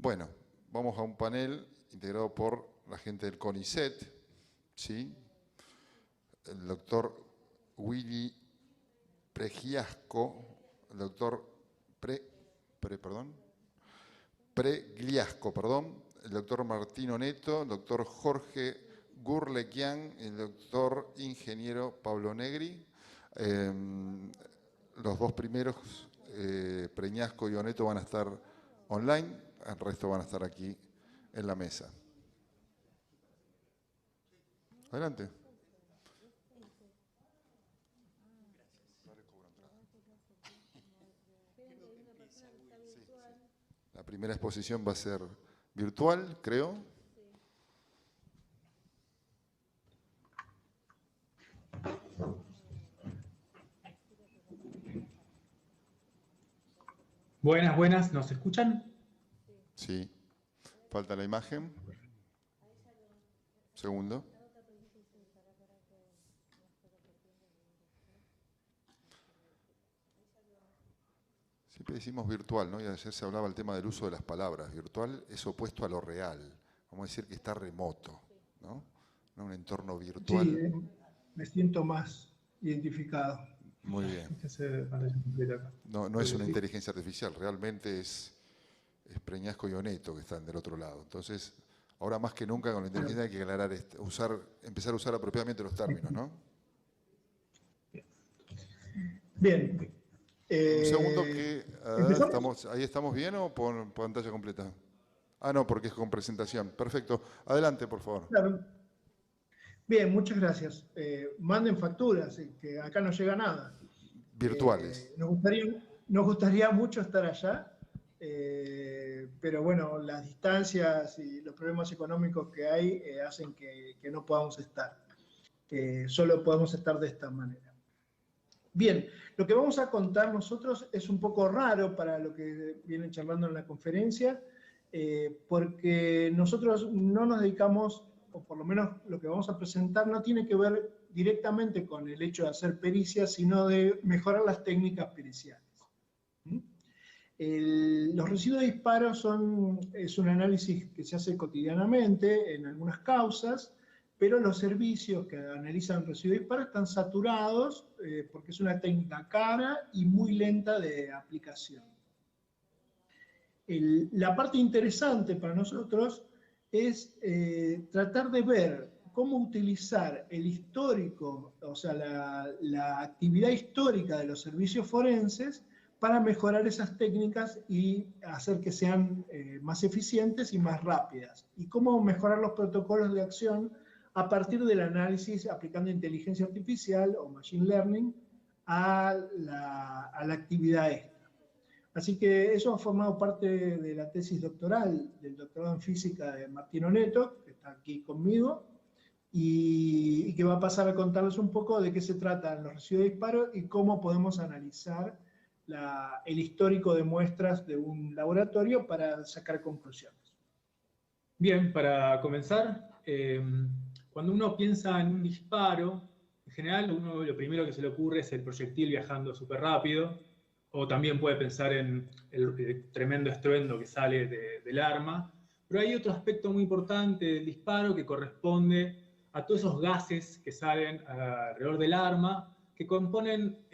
Bueno, vamos a un panel integrado por la gente del CONICET, ¿sí? El doctor Willy Pregliasco, el doctor Pregliasco, el doctor Martino Neto, el doctor Jorge Gurlequian, el doctor ingeniero Pablo Negri. Los dos primeros, Pregliasco y Oneto, van a estar online, el resto van a estar aquí en la mesa. Adelante. La primera exposición va a ser virtual, creo. Buenas, buenas, ¿nos escuchan? Sí. Falta la imagen. Segundo. Siempre decimos virtual, ¿no? Y ayer se hablaba el tema del uso de las palabras. Virtual es opuesto a lo real. Vamos a decir que está remoto, ¿no? No un entorno virtual. Sí, me siento más identificado. Muy bien. No es una inteligencia artificial, realmente es Pregliasco y Oneto que están del otro lado. Entonces, ahora más que nunca con la inteligencia hay que aclarar, empezar a usar apropiadamente los términos, ¿no? Bien. Un segundo que... ¿Ahí estamos bien o por pantalla completa? Ah, no, porque es con presentación. Perfecto. Adelante, por favor. Claro. Bien, muchas gracias. Manden facturas, que acá no llega nada. Virtuales. Nos gustaría mucho estar allá, pero bueno, las distancias y los problemas económicos que hay hacen que no podamos estar. Solo podemos estar de esta manera. Bien, lo que vamos a contar nosotros es un poco raro para lo que vienen charlando en la conferencia, porque nosotros no nos dedicamos, o por lo menos lo que vamos a presentar, no tiene que ver directamente con el hecho de hacer pericias, sino de mejorar las técnicas periciales. Los residuos de disparo es un análisis que se hace cotidianamente en algunas causas, pero los servicios que analizan residuos de disparo están saturados porque es una técnica cara y muy lenta de aplicación. La parte interesante para nosotros es tratar de ver cómo utilizar el histórico, o sea, la actividad histórica de los servicios forenses para mejorar esas técnicas y hacer que sean más eficientes y más rápidas. Y cómo mejorar los protocolos de acción a partir del análisis aplicando inteligencia artificial o machine learning a la actividad esta. Así que eso ha formado parte de la tesis doctoral, del doctorado en física de Martino Neto, que está aquí conmigo, y que va a pasar a contarles un poco de qué se tratan los residuos de disparo y cómo podemos analizar el histórico de muestras de un laboratorio para sacar conclusiones. Bien, para comenzar, cuando uno piensa en un disparo, en general lo primero que se le ocurre es el proyectil viajando súper rápido, o también puede pensar en el tremendo estruendo que sale del arma, pero hay otro aspecto muy importante del disparo que corresponde a todos esos gases que salen alrededor del arma, que componen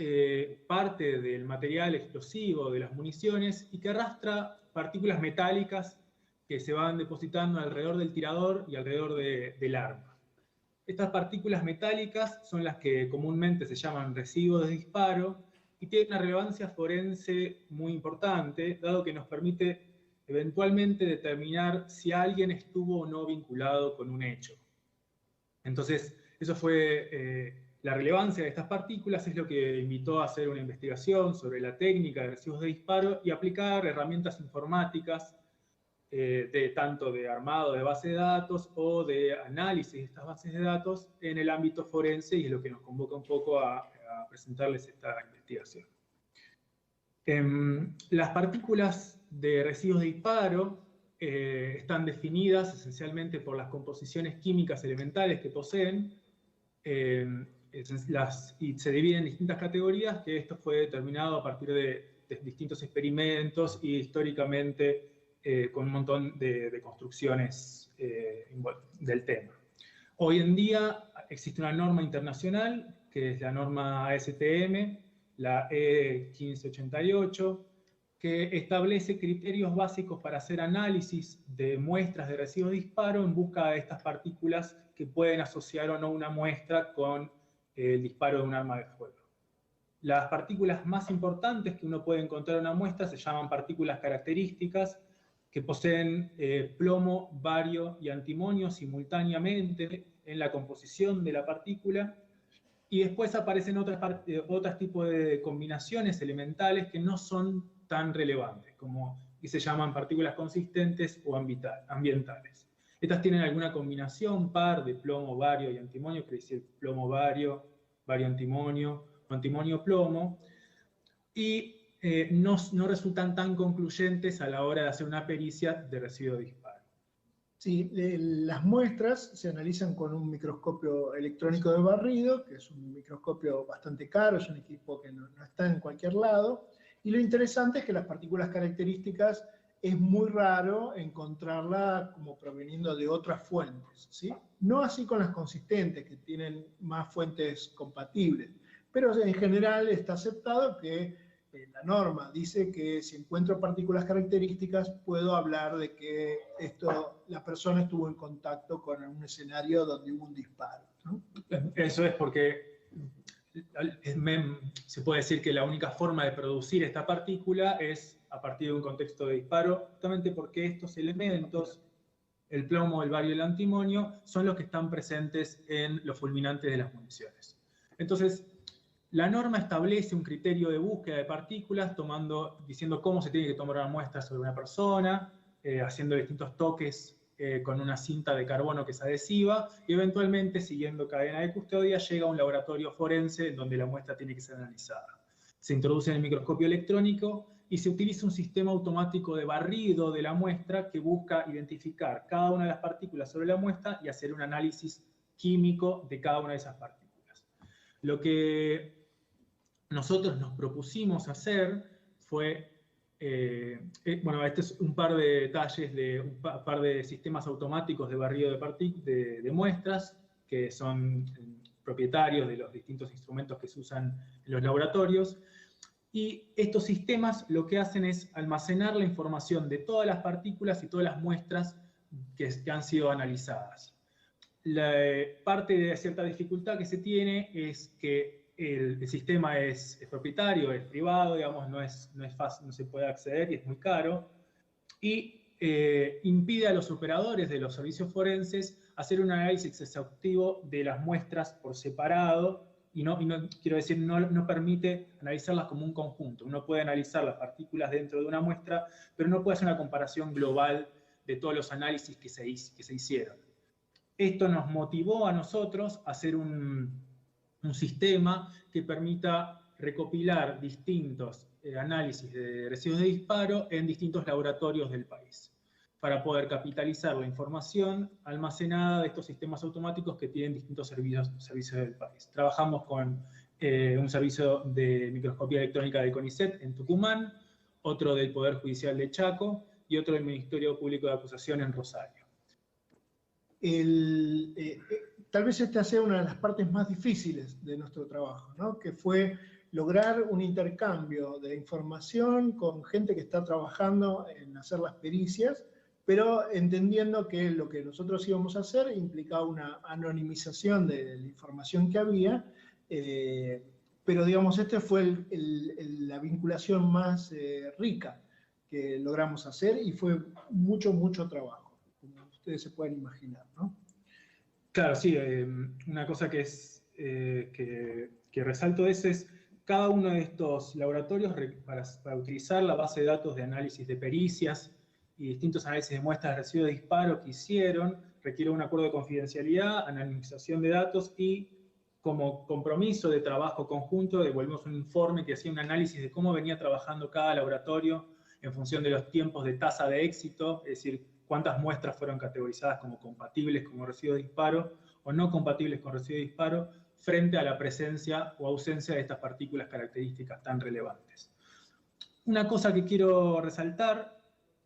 parte del material explosivo de las municiones y que arrastra partículas metálicas que se van depositando alrededor del tirador y alrededor del arma. Estas partículas metálicas son las que comúnmente se llaman residuos de disparo y tienen una relevancia forense muy importante, dado que nos permite eventualmente determinar si alguien estuvo o no vinculado con un hecho. Entonces, eso fue la relevancia de estas partículas, es lo que invitó a hacer una investigación sobre la técnica de residuos de disparo y aplicar herramientas informáticas tanto de armado de base de datos o de análisis de estas bases de datos en el ámbito forense, y es lo que nos convoca un poco a presentarles esta investigación. Las partículas de residuos de disparo están definidas esencialmente por las composiciones químicas elementales que poseen, y se dividen en distintas categorías, que esto fue determinado a partir de distintos experimentos y históricamente con un montón de construcciones del tema. Hoy en día existe una norma internacional, que es la norma ASTM, la E1588, que establece criterios básicos para hacer análisis de muestras de residuos de disparo en busca de estas partículas que pueden asociar o no una muestra con el disparo de un arma de fuego. Las partículas más importantes que uno puede encontrar en una muestra se llaman partículas características, que poseen plomo, bario y antimonio simultáneamente en la composición de la partícula, y después aparecen otros tipos de combinaciones elementales que no son tan relevantes, como que se llaman partículas consistentes o ambientales. Estas tienen alguna combinación par de plomo, bario y antimonio, quiere decir plomo, bario, bario, antimonio, o antimonio, plomo, y no resultan tan concluyentes a la hora de hacer una pericia de residuo de disparo. Sí, las muestras se analizan con un microscopio electrónico de barrido, que es un microscopio bastante caro, es un equipo que no está en cualquier lado, y lo interesante es que las partículas características es muy raro encontrarla como proveniendo de otras fuentes, ¿sí? No así con las consistentes, que tienen más fuentes compatibles, pero en general está aceptado que la norma dice que si encuentro partículas características puedo hablar de que la persona estuvo en contacto con un escenario donde hubo un disparo, ¿no? Eso es porque se puede decir que la única forma de producir esta partícula es a partir de un contexto de disparo, justamente porque estos elementos, el plomo, el bario y el antimonio, son los que están presentes en los fulminantes de las municiones. Entonces, la norma establece un criterio de búsqueda de partículas, diciendo cómo se tiene que tomar una muestra sobre una persona, haciendo distintos toques con una cinta de carbono que es adhesiva, y eventualmente, siguiendo cadena de custodia, llega a un laboratorio forense donde la muestra tiene que ser analizada. Se introduce en el microscopio electrónico y se utiliza un sistema automático de barrido de la muestra que busca identificar cada una de las partículas sobre la muestra y hacer un análisis químico de cada una de esas partículas. Lo que nosotros nos propusimos hacer fue, bueno, este es un par de detalles de un par de sistemas automáticos de barrido de muestras que son propietarios de los distintos instrumentos que se usan en los laboratorios. Y estos sistemas lo que hacen es almacenar la información de todas las partículas y todas las muestras que han sido analizadas. La parte de cierta dificultad que se tiene es que el sistema es propietario, es privado, digamos, no es fácil, no se puede acceder y es muy caro, y impide a los operadores de los servicios forenses hacer un análisis exhaustivo de las muestras por separado, y no quiero decir, no permite analizarlas como un conjunto. Uno puede analizar las partículas dentro de una muestra, pero no puede hacer una comparación global de todos los análisis que se hicieron. Esto nos motivó a nosotros a hacer un sistema que permita recopilar distintos análisis de residuos de disparo en distintos laboratorios del país, para poder capitalizar la información almacenada de estos sistemas automáticos que tienen distintos servicios del país. Trabajamos con un servicio de microscopía electrónica del CONICET en Tucumán, otro del Poder Judicial de Chaco y otro del Ministerio Público de Acusación en Rosario. Tal vez esta sea una de las partes más difíciles de nuestro trabajo, ¿no? Que fue lograr un intercambio de información con gente que está trabajando en hacer las pericias, pero entendiendo que lo que nosotros íbamos a hacer implicaba una anonimización de la información que había, pero digamos, esta fue la vinculación más rica que logramos hacer y fue mucho trabajo, como ustedes se pueden imaginar, ¿no? Claro, sí, una cosa que resalto de eso es cada uno de estos laboratorios para utilizar la base de datos de análisis de pericias y distintos análisis de muestras de residuos de disparo que hicieron, requiere un acuerdo de confidencialidad, anonimización de datos y como compromiso de trabajo conjunto devolvemos un informe que hacía un análisis de cómo venía trabajando cada laboratorio en función de los tiempos de tasa de éxito, es decir, cuántas muestras fueron categorizadas como compatibles con residuos de disparo o no compatibles con residuos de disparo frente a la presencia o ausencia de estas partículas características tan relevantes. Una cosa que quiero resaltar,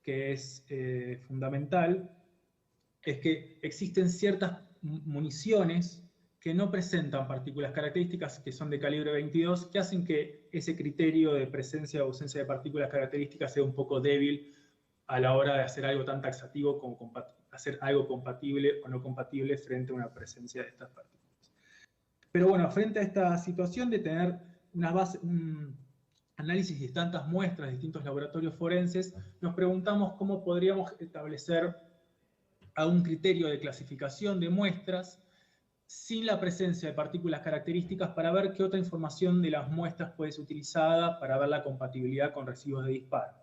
que es fundamental, es que existen ciertas municiones que no presentan partículas características, que son de calibre 22, que hacen que ese criterio de presencia o ausencia de partículas características sea un poco débil a la hora de hacer algo tan taxativo como hacer algo compatible o no compatible frente a una presencia de estas partículas. Pero bueno, frente a esta situación de tener un análisis de tantas muestras de distintos laboratorios forenses, nos preguntamos cómo podríamos establecer un criterio de clasificación de muestras sin la presencia de partículas características para ver qué otra información de las muestras puede ser utilizada para ver la compatibilidad con residuos de disparo.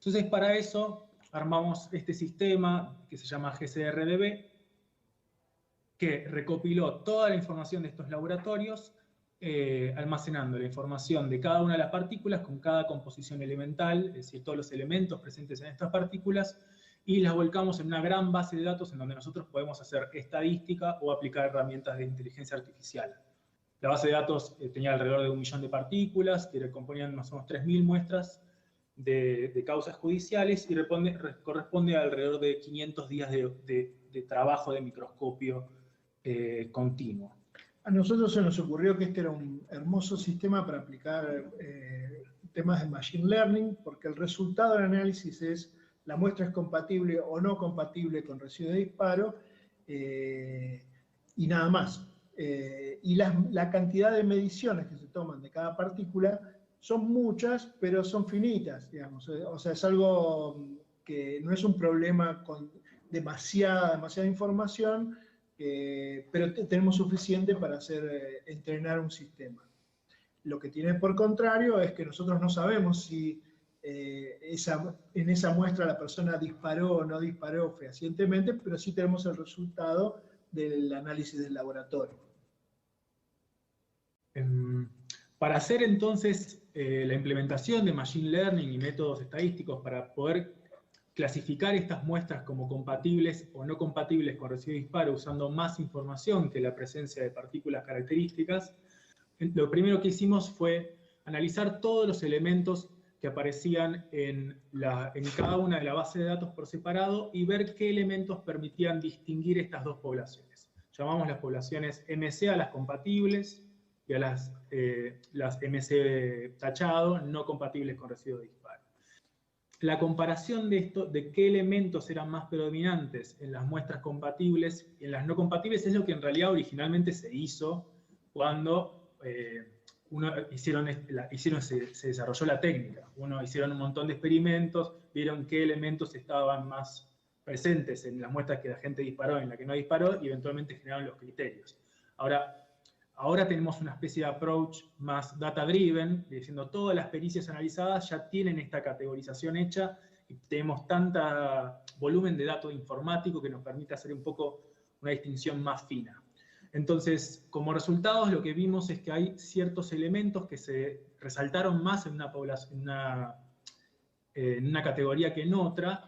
Entonces, para eso armamos este sistema que se llama GCRDB, que recopiló toda la información de estos laboratorios, almacenando la información de cada una de las partículas con cada composición elemental, es decir, todos los elementos presentes en estas partículas, y las volcamos en una gran base de datos en donde nosotros podemos hacer estadística o aplicar herramientas de inteligencia artificial. La base de datos tenía alrededor de 1 millón de partículas, que componían más o menos 3.000 muestras de causas judiciales y corresponde a alrededor de 500 días de trabajo de microscopio continuo. A nosotros se nos ocurrió que este era un hermoso sistema para aplicar temas de Machine Learning, porque el resultado del análisis es la muestra es compatible o no compatible con residuo de disparo, y nada más. Y la cantidad de mediciones que se toman de cada partícula son muchas, pero son finitas, digamos. O sea, es algo que no es un problema con demasiada información, pero tenemos suficiente para entrenar un sistema. Lo que tiene por contrario es que nosotros no sabemos si en esa muestra la persona disparó o no disparó fehacientemente, pero sí tenemos el resultado del análisis del laboratorio. Para hacer entonces la implementación de Machine Learning y métodos estadísticos para poder clasificar estas muestras como compatibles o no compatibles con residuo de disparo usando más información que la presencia de partículas características, lo primero que hicimos fue analizar todos los elementos que aparecían en cada una de las bases de datos por separado y ver qué elementos permitían distinguir estas dos poblaciones. Llamamos las poblaciones MC a las compatibles y a las MC tachado, no compatibles con residuo de disparo. La comparación de qué elementos eran más predominantes en las muestras compatibles y en las no compatibles es lo que en realidad originalmente se hizo cuando se desarrolló la técnica. Hicieron un montón de experimentos, vieron qué elementos estaban más presentes en las muestras que la gente disparó, en la que no disparó, y eventualmente generaron los criterios. Ahora tenemos una especie de approach más data-driven, diciendo todas las pericias analizadas ya tienen esta categorización hecha, y tenemos tanto volumen de datos informático que nos permite hacer un poco una distinción más fina. Entonces, como resultados, lo que vimos es que hay ciertos elementos que se resaltaron más en una categoría que en otra,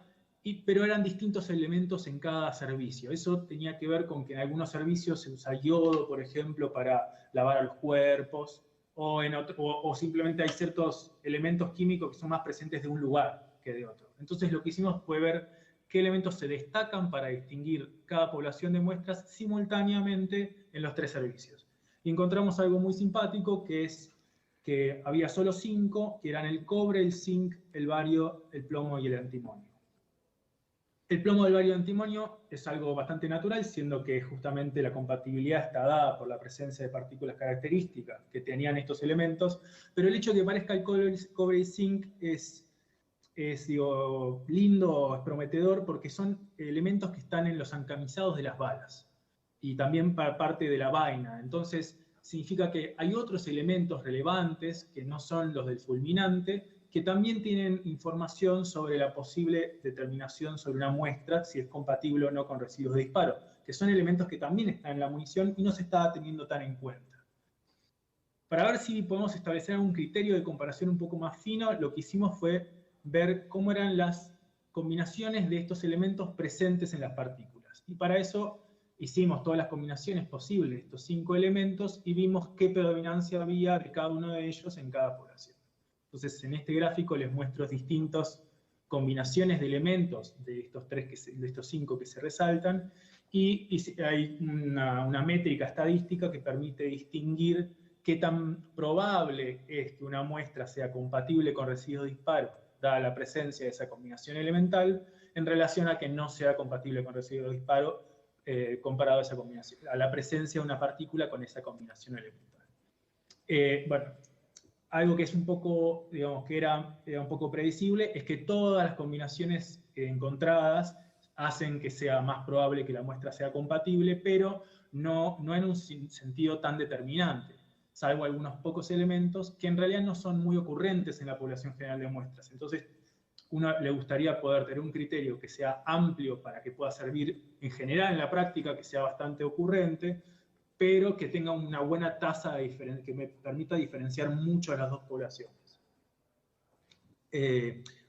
pero eran distintos elementos en cada servicio. Eso tenía que ver con que en algunos servicios se usa yodo, por ejemplo, para lavar a los cuerpos, o simplemente hay ciertos elementos químicos que son más presentes de un lugar que de otro. Entonces, lo que hicimos fue ver qué elementos se destacan para distinguir cada población de muestras simultáneamente en los 3 servicios. Y encontramos algo muy simpático, que es que había solo 5, que eran el cobre, el zinc, el bario, el plomo y el antimonio. El plomo del bario y el antimonio es algo bastante natural, siendo que justamente la compatibilidad está dada por la presencia de partículas características que tenían estos elementos, pero el hecho de que parezca el cobre y zinc es lindo, es prometedor, porque son elementos que están en los encamisados de las balas y también para parte de la vaina. Entonces significa que hay otros elementos relevantes que no son los del fulminante, que también tienen información sobre la posible determinación sobre una muestra, si es compatible o no con residuos de disparo, que son elementos que también están en la munición y no se está teniendo tan en cuenta. Para ver si podemos establecer un criterio de comparación un poco más fino, lo que hicimos fue ver cómo eran las combinaciones de estos elementos presentes en las partículas. Y para eso hicimos todas las combinaciones posibles de estos 5 elementos y vimos qué predominancia había de cada uno de ellos en cada población. Entonces, en este gráfico les muestro distintas combinaciones de elementos de estos 5 que se resaltan, y hay una métrica estadística que permite distinguir qué tan probable es que una muestra sea compatible con residuos disparos, dada la presencia de esa combinación elemental, en relación a que no sea compatible con residuos disparos, comparado a esa combinación, a la presencia de una partícula con esa combinación elemental. Bueno, algo que es un poco, digamos, que era un poco predecible, es que todas las combinaciones encontradas hacen que sea más probable que la muestra sea compatible, pero no en un sentido tan determinante, salvo algunos pocos elementos que en realidad no son muy ocurrentes en la población general de muestras. Entonces, uno le gustaría poder tener un criterio que sea amplio para que pueda servir en general en la práctica, que sea bastante ocurrente, pero que tenga una buena tasa de diferencia, que me permita diferenciar mucho a las dos poblaciones.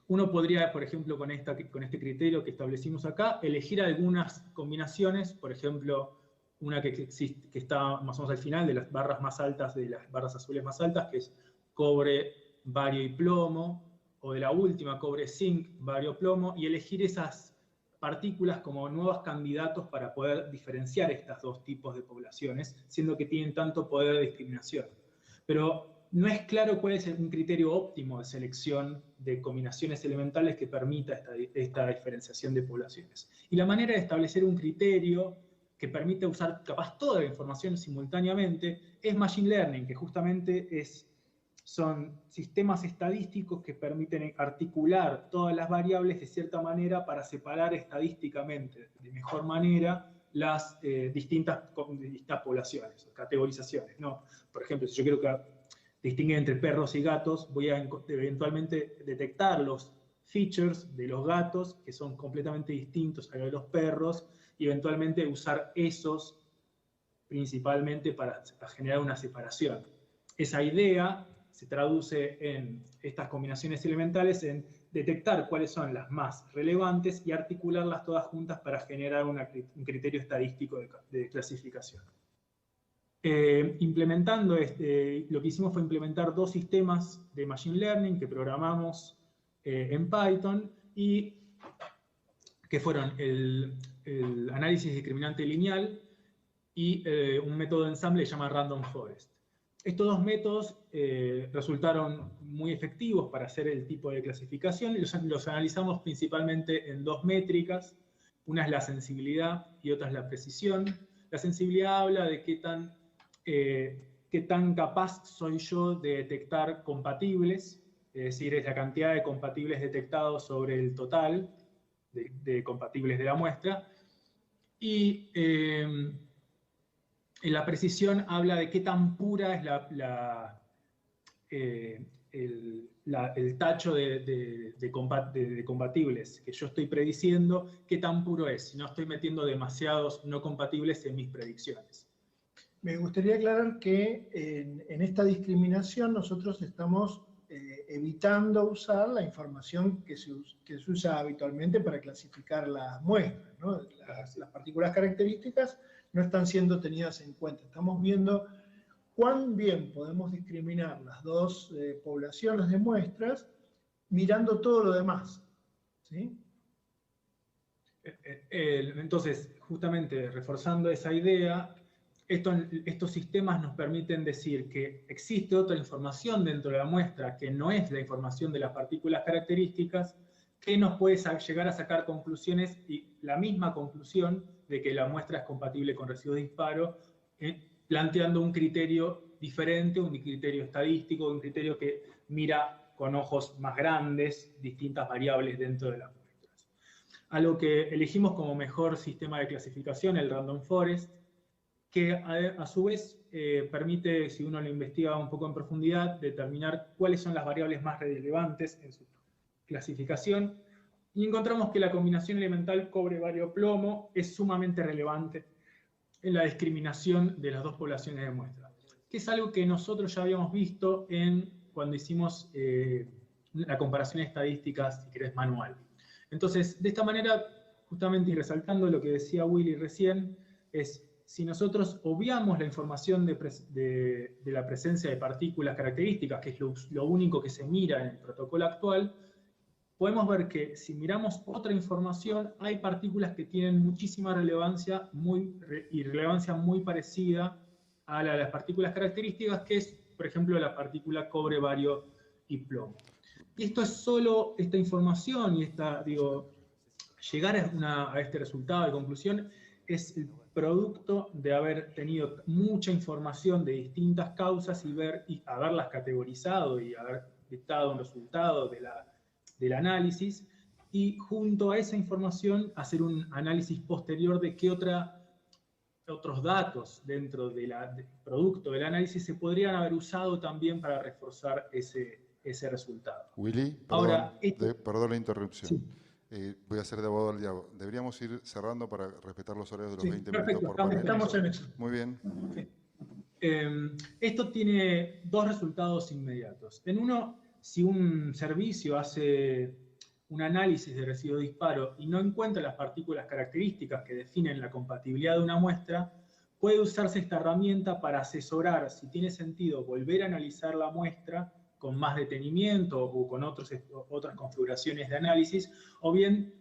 Uno podría, por ejemplo, con este criterio que establecimos acá, elegir algunas combinaciones, por ejemplo, una que está más o menos al final de las barras más altas, de las barras azules más altas, que es cobre, bario y plomo, o de la última, cobre, zinc, bario, plomo, y elegir esas partículas como nuevos candidatos para poder diferenciar estos dos tipos de poblaciones, siendo que tienen tanto poder de discriminación. Pero no es claro cuál es un criterio óptimo de selección de combinaciones elementales que permita esta diferenciación de poblaciones. Y la manera de establecer un criterio que permite usar capaz toda la información simultáneamente es Machine Learning, que justamente son sistemas estadísticos que permiten articular todas las variables de cierta manera para separar estadísticamente de mejor manera las distintas poblaciones, categorizaciones, ¿no? Por ejemplo, si yo quiero distinguir entre perros y gatos, voy a eventualmente detectar los features de los gatos, que son completamente distintos a los de los perros, y eventualmente usar esos principalmente para generar una separación. Esa idea se traduce en estas combinaciones elementales en detectar cuáles son las más relevantes y articularlas todas juntas para generar un criterio estadístico de clasificación. Implementando lo que hicimos fue implementar dos sistemas de Machine Learning que programamos en Python, y que fueron el análisis discriminante lineal y un método de ensamble que se llama Random Forest. Estos dos métodos resultaron muy efectivos para hacer el tipo de clasificación, y los analizamos principalmente en dos métricas. Una es la sensibilidad y otra es la precisión. La sensibilidad habla de qué tan capaz soy yo de detectar compatibles, es decir, es la cantidad de compatibles detectados sobre el total de compatibles de la muestra. Y la precisión habla de qué tan pura es el tacho de compatibles que yo estoy prediciendo, qué tan puro es, si no estoy metiendo demasiados no compatibles en mis predicciones. Me gustaría aclarar que en esta discriminación nosotros estamos evitando usar la información que se usa habitualmente para clasificar las muestras, ¿no? Las partículas características no están siendo tenidas en cuenta. Estamos viendo cuán bien podemos discriminar las dos poblaciones de muestras mirando todo lo demás, ¿sí? Entonces, justamente reforzando esa idea, estos sistemas nos permiten decir que existe otra información dentro de la muestra que no es la información de las partículas características, que nos puede llegar a sacar conclusiones, y la misma conclusión de que la muestra es compatible con residuos de disparo, planteando un criterio diferente, un criterio estadístico, un criterio que mira con ojos más grandes distintas variables dentro de las muestras. Algo que elegimos como mejor sistema de clasificación, el Random Forest, que a su vez permite, si uno lo investiga un poco en profundidad, determinar cuáles son las variables más relevantes en su clasificación, y encontramos que la combinación elemental cobre-bario-plomo es sumamente relevante en la discriminación de las dos poblaciones de muestra, que es algo que nosotros ya habíamos visto cuando hicimos la comparación de estadísticas, si querés, manual. Entonces, de esta manera, justamente y resaltando lo que decía Willy recién, es si nosotros obviamos la información de la presencia de partículas características, que es lo único que se mira en el protocolo actual, podemos ver que si miramos otra información, hay partículas que tienen muchísima relevancia y relevancia muy parecida a la de las partículas características, que es, por ejemplo, la partícula cobre, bario y plomo. Y esto es solo esta información y llegar a este resultado de conclusión es el producto de haber tenido mucha información de distintas causas y haberlas categorizado y haber dictado un resultado del análisis, y junto a esa información hacer un análisis posterior de qué otros datos dentro del producto del análisis se podrían haber usado también para reforzar ese resultado. Willy, Ahora, perdón la interrupción. Sí. Voy a ser de abogado del diablo. Deberíamos ir cerrando para respetar los horarios de los 20 perfecto, minutos por panel. Estamos en eso. Muy bien. Sí. Esto tiene dos resultados inmediatos. En uno, si un servicio hace un análisis de residuo de disparo y no encuentra las partículas características que definen la compatibilidad de una muestra, puede usarse esta herramienta para asesorar si tiene sentido volver a analizar la muestra con más detenimiento o con otras configuraciones de análisis, o bien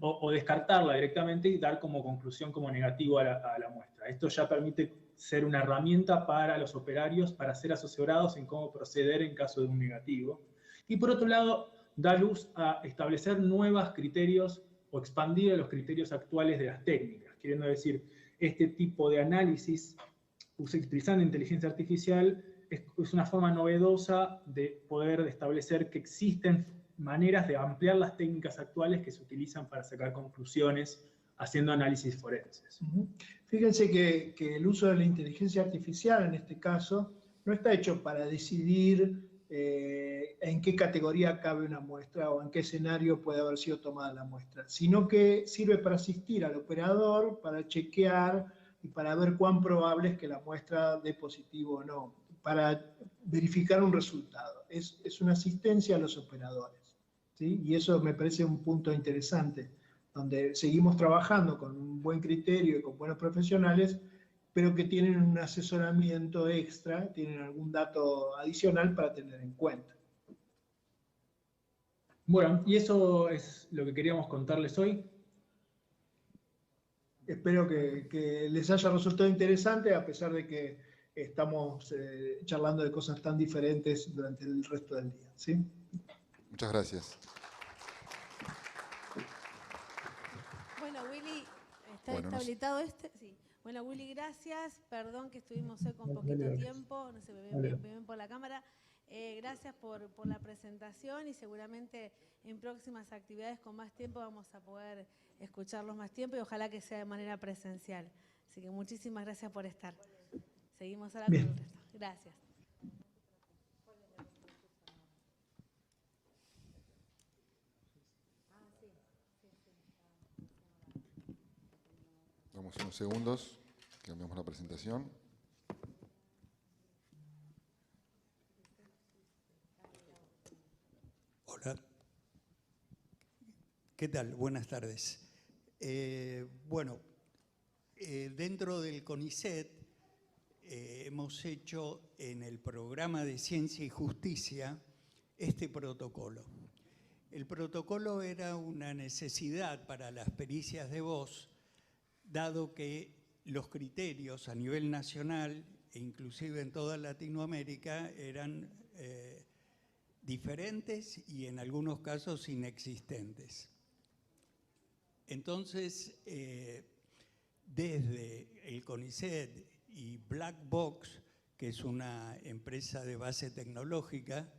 o descartarla directamente y dar como conclusión como negativo a la muestra. Esto ya permite ser una herramienta para los operarios para ser asesorados en cómo proceder en caso de un negativo. Y por otro lado, da luz a establecer nuevos criterios o expandir los criterios actuales de las técnicas, queriendo decir, este tipo de análisis utilizando inteligencia artificial es una forma novedosa de poder establecer que existen maneras de ampliar las técnicas actuales que se utilizan para sacar conclusiones haciendo análisis forenses. Fíjense que el uso de la inteligencia artificial, en este caso, no está hecho para decidir en qué categoría cabe una muestra o en qué escenario puede haber sido tomada la muestra, sino que sirve para asistir al operador, para chequear y para ver cuán probable es que la muestra dé positivo o no, para verificar un resultado. Es una asistencia a los operadores, ¿sí? Y eso me parece un punto interesante, donde seguimos trabajando con un buen criterio y con buenos profesionales, pero que tienen un asesoramiento extra, tienen algún dato adicional para tener en cuenta. Bueno, y eso es lo que queríamos contarles hoy. Espero que les haya resultado interesante, a pesar de que estamos charlando de cosas tan diferentes durante el resto del día, ¿sí? Muchas gracias. Bueno, Willy, ¿está habilitado este? Sí. Bueno, Willy, gracias. Perdón que estuvimos hoy con poquito tiempo, no se me ve bien por la cámara. Gracias por la presentación y seguramente en próximas actividades con más tiempo vamos a poder escucharlos más tiempo y ojalá que sea de manera presencial. Así que muchísimas gracias por estar. Seguimos ahora con el resto. Gracias. Damos unos segundos, cambiamos la presentación. Hola. ¿Qué tal? Buenas tardes. Dentro del CONICET hemos hecho en el programa de Ciencia y Justicia este protocolo. El protocolo era una necesidad para las pericias de voz, dado que los criterios a nivel nacional e inclusive en toda Latinoamérica eran diferentes y en algunos casos inexistentes. Entonces, desde el CONICET y Black Box, que es una empresa de base tecnológica,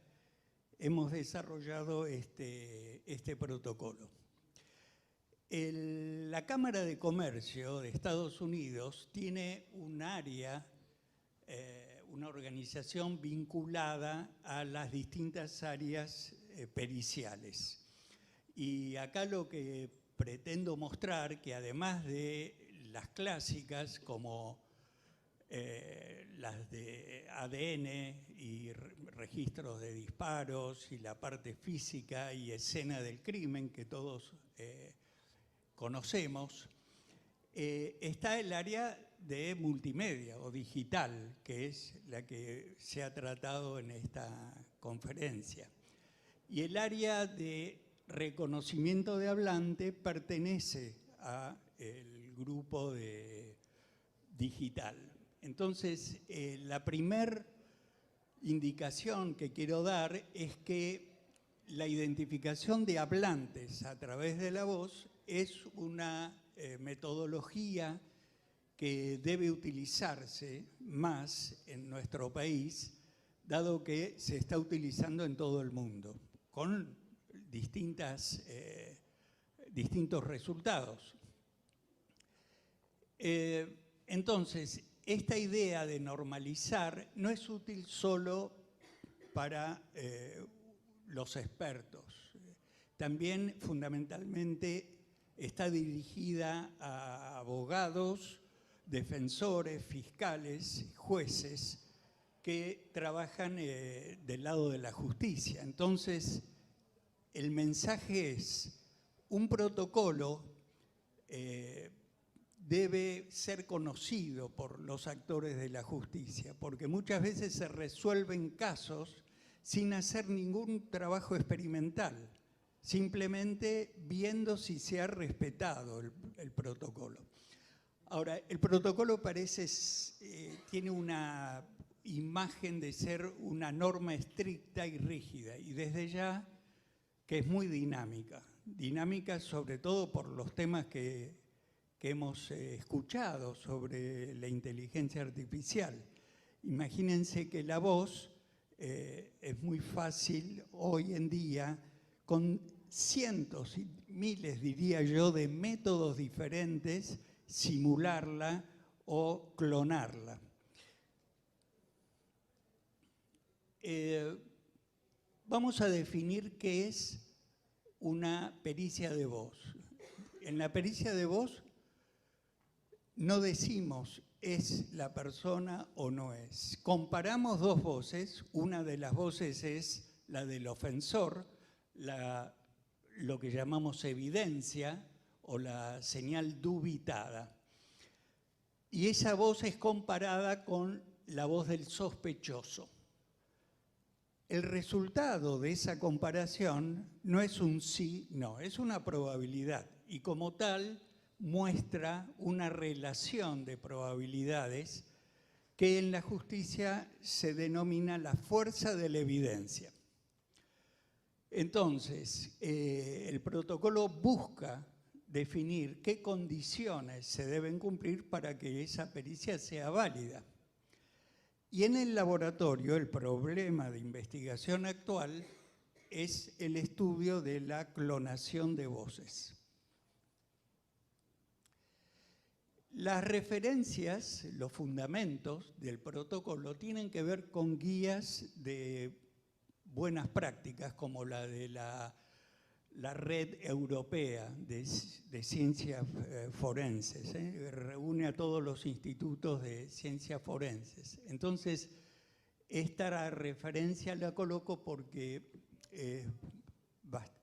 hemos desarrollado este protocolo. La Cámara de Comercio de Estados Unidos tiene un área, una organización vinculada a las distintas áreas periciales. Y acá lo que pretendo mostrar, que además de las clásicas como las de ADN y registros de disparos y la parte física y escena del crimen que todos conocemos, está el área de multimedia o digital, que es la que se ha tratado en esta conferencia. Y el área de reconocimiento de hablante pertenece al grupo de digital. Entonces, la primera indicación que quiero dar es que la identificación de hablantes a través de la voz es una metodología que debe utilizarse más en nuestro país, dado que se está utilizando en todo el mundo, con distintos resultados. Entonces, esta idea de normalizar no es útil solo para los expertos. También, fundamentalmente, está dirigida a abogados, defensores, fiscales, jueces que trabajan del lado de la justicia. Entonces, el mensaje es: un protocolo debe ser conocido por los actores de la justicia, porque muchas veces se resuelven casos sin hacer ningún trabajo experimental, simplemente viendo si se ha respetado el protocolo. Ahora, el protocolo tiene una imagen de ser una norma estricta y rígida, y desde ya que es muy dinámica. Dinámica sobre todo por los temas que hemos escuchado sobre la inteligencia artificial. Imagínense que la voz es muy fácil hoy en día, con cientos y miles, diría yo, de métodos diferentes, simularla o clonarla. Vamos a definir qué es una pericia de voz. En la pericia de voz no decimos es la persona o no es. Comparamos dos voces. Una de las voces es la del ofensor, lo que llamamos evidencia o la señal dubitada. Y esa voz es comparada con la voz del sospechoso. El resultado de esa comparación no es un sí, no, es una probabilidad. Y como tal, muestra una relación de probabilidades que en la justicia se denomina la fuerza de la evidencia. Entonces, el protocolo busca definir qué condiciones se deben cumplir para que esa pericia sea válida. Y en el laboratorio, el problema de investigación actual es el estudio de la clonación de voces. Las referencias, los fundamentos del protocolo tienen que ver con guías de buenas prácticas, como la de la Red Europea de Ciencias Forenses, que reúne a todos los institutos de ciencias forenses. Entonces, esta referencia la coloco porque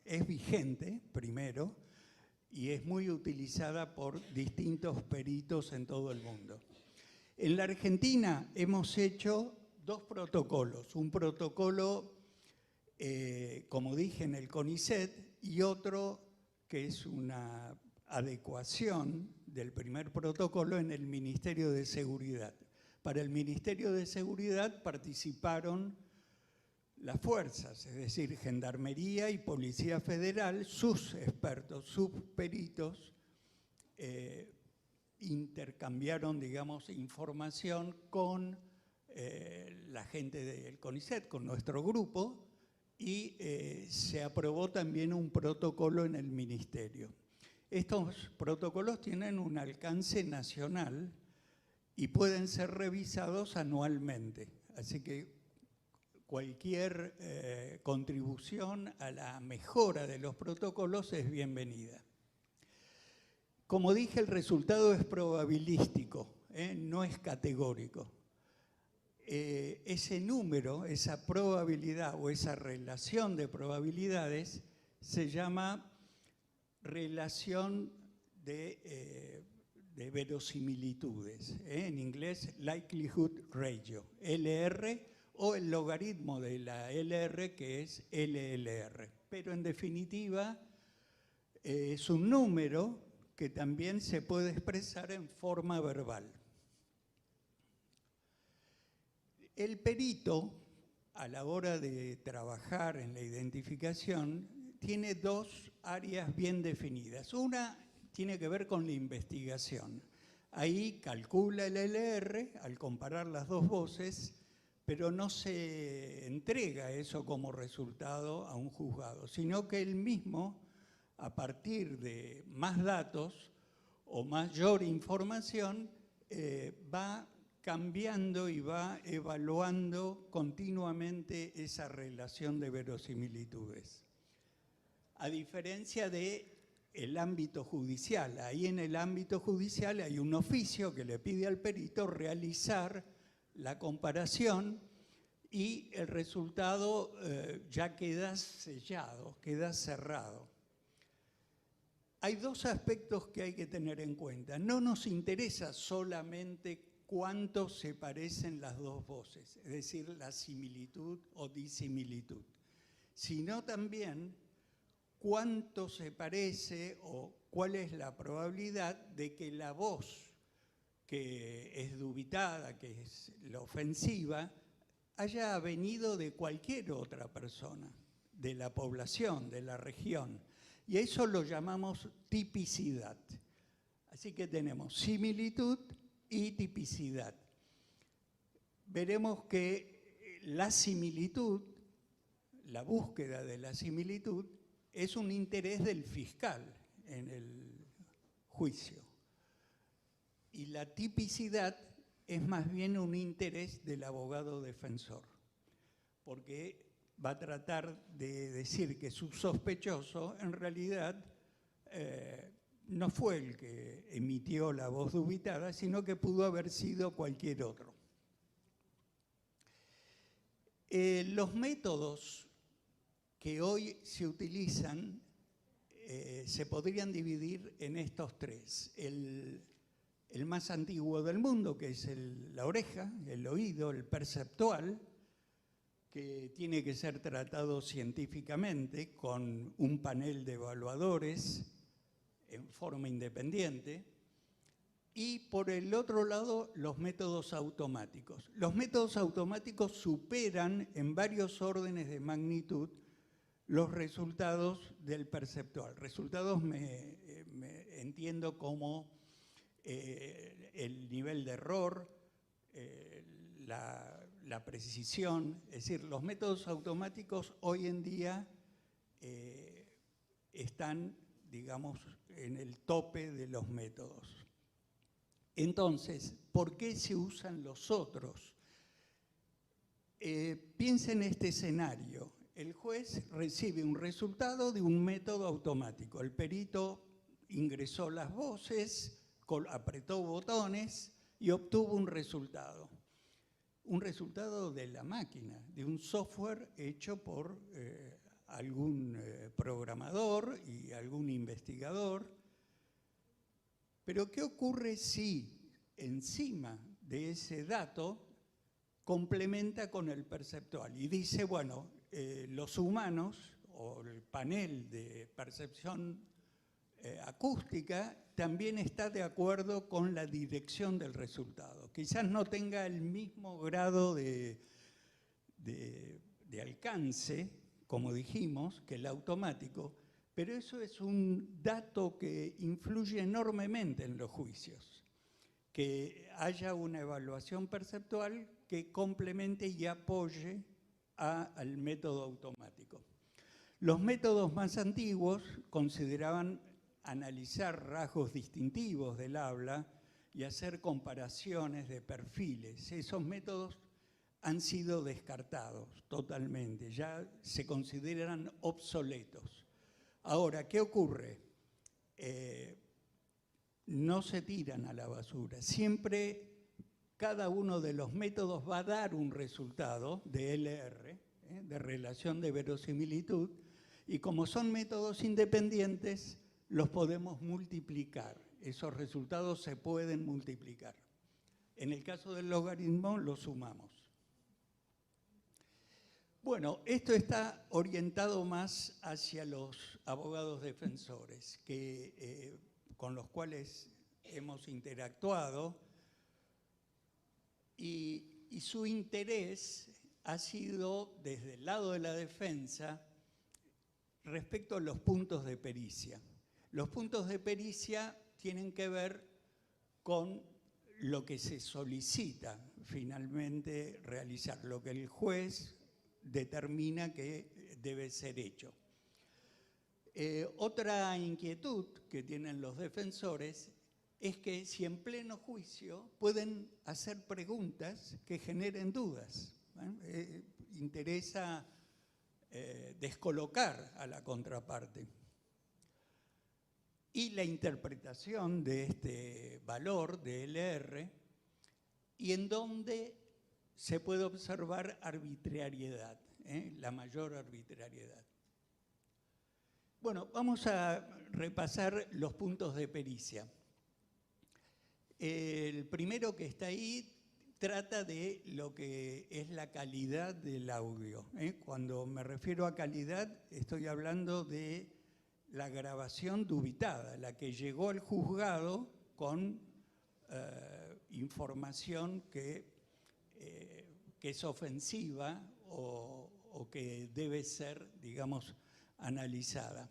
es vigente, primero, y es muy utilizada por distintos peritos en todo el mundo. En la Argentina hemos hecho dos protocolos. Un protocolo, como dije, en el CONICET, y otro que es una adecuación del primer protocolo en el Ministerio de Seguridad. Para el Ministerio de Seguridad participaron las fuerzas, es decir, Gendarmería y Policía Federal, sus expertos, sus peritos, intercambiaron, digamos, información con la gente del CONICET, con nuestro grupo, y se aprobó también un protocolo en el Ministerio. Estos protocolos tienen un alcance nacional y pueden ser revisados anualmente, así que cualquier contribución a la mejora de los protocolos es bienvenida. Como dije, el resultado es probabilístico, no es categórico. Ese número, esa probabilidad o esa relación de probabilidades se llama relación de verosimilitudes, en inglés Likelihood Ratio, LR, o el logaritmo de la LR, que es LLR. pero en definitiva es un número que también se puede expresar en forma verbal. El perito, a la hora de trabajar en la identificación, tiene dos áreas bien definidas. Una tiene que ver con la investigación. Ahí calcula el LR al comparar las dos voces, pero no se entrega eso como resultado a un juzgado, sino que él mismo, a partir de más datos o mayor información, va cambiando y va evaluando continuamente esa relación de verosimilitudes. A diferencia del ámbito judicial, ahí en el ámbito judicial hay un oficio que le pide al perito realizar la comparación y el resultado ya queda sellado, queda cerrado. Hay dos aspectos que hay que tener en cuenta. No nos interesa solamente cuánto se parecen las dos voces, es decir, la similitud o disimilitud, sino también cuánto se parece o cuál es la probabilidad de que la voz que es dubitada, que es la ofensiva, haya venido de cualquier otra persona, de la población, de la región. Y eso lo llamamos tipicidad. Así que tenemos similitud y tipicidad. Veremos que la similitud, la búsqueda de la similitud, es un interés del fiscal en el juicio. Y la tipicidad es más bien un interés del abogado defensor, porque va a tratar de decir que su sospechoso en realidad no fue el que emitió la voz dubitada, sino que pudo haber sido cualquier otro. Los métodos que hoy se utilizan se podrían dividir en estos tres. El más antiguo del mundo, que es la oreja, el oído, el perceptual, que tiene que ser tratado científicamente con un panel de evaluadores en forma independiente. Y por el otro lado, los métodos automáticos. Los métodos automáticos superan en varios órdenes de magnitud los resultados del perceptual. Resultados me entiendo como el nivel de error, la precisión. Es decir, los métodos automáticos hoy en día están, digamos, en el tope de los métodos. Entonces, ¿por qué se usan los otros? Piensen en este escenario. El juez recibe un resultado de un método automático. El perito ingresó las voces, apretó botones y obtuvo un resultado. Un resultado de la máquina, de un software hecho por algún programador y algún investigador. Pero ¿qué ocurre si encima de ese dato complementa con el perceptual? Y dice, bueno, los humanos o el panel de percepción acústica también está de acuerdo con la dirección del resultado. Quizás no tenga el mismo grado de alcance, como dijimos, que el automático, pero eso es un dato que influye enormemente en los juicios. Que haya una evaluación perceptual que complemente y apoye al método automático. Los métodos más antiguos consideraban analizar rasgos distintivos del habla y hacer comparaciones de perfiles. Esos métodos han sido descartados totalmente, ya se consideran obsoletos. Ahora, ¿qué ocurre? No se tiran a la basura. Siempre cada uno de los métodos va a dar un resultado de LR, de relación de verosimilitud, y como son métodos independientes, los podemos multiplicar. Esos resultados se pueden multiplicar. En el caso del logaritmo, los sumamos. Bueno, esto está orientado más hacia los abogados defensores, con los cuales hemos interactuado, y su interés ha sido, desde el lado de la defensa, respecto a los puntos de pericia. Los puntos de pericia tienen que ver con lo que se solicita finalmente realizar, lo que el juez determina que debe ser hecho. Otra inquietud que tienen los defensores es que si en pleno juicio pueden hacer preguntas que generen dudas. Interesa descolocar a la contraparte. Y la interpretación de este valor de LR, y en donde se puede observar arbitrariedad, la mayor arbitrariedad. Bueno, vamos a repasar los puntos de pericia. El primero que está ahí trata de lo que es la calidad del audio. Cuando me refiero a calidad, estoy hablando de la grabación dubitada, la que llegó al juzgado con información que es ofensiva o que debe ser, digamos, analizada.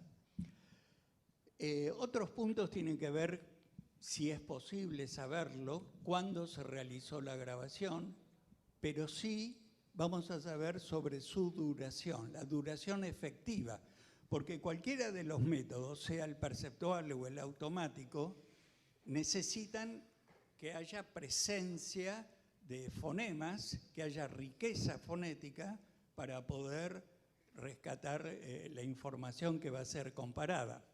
Otros puntos tienen que ver, si es posible saberlo, cuándo se realizó la grabación, pero sí vamos a saber sobre su duración, la duración efectiva, porque cualquiera de los métodos, sea el perceptual o el automático, necesitan que haya presencia de fonemas, que haya riqueza fonética para poder rescatar la información que va a ser comparada.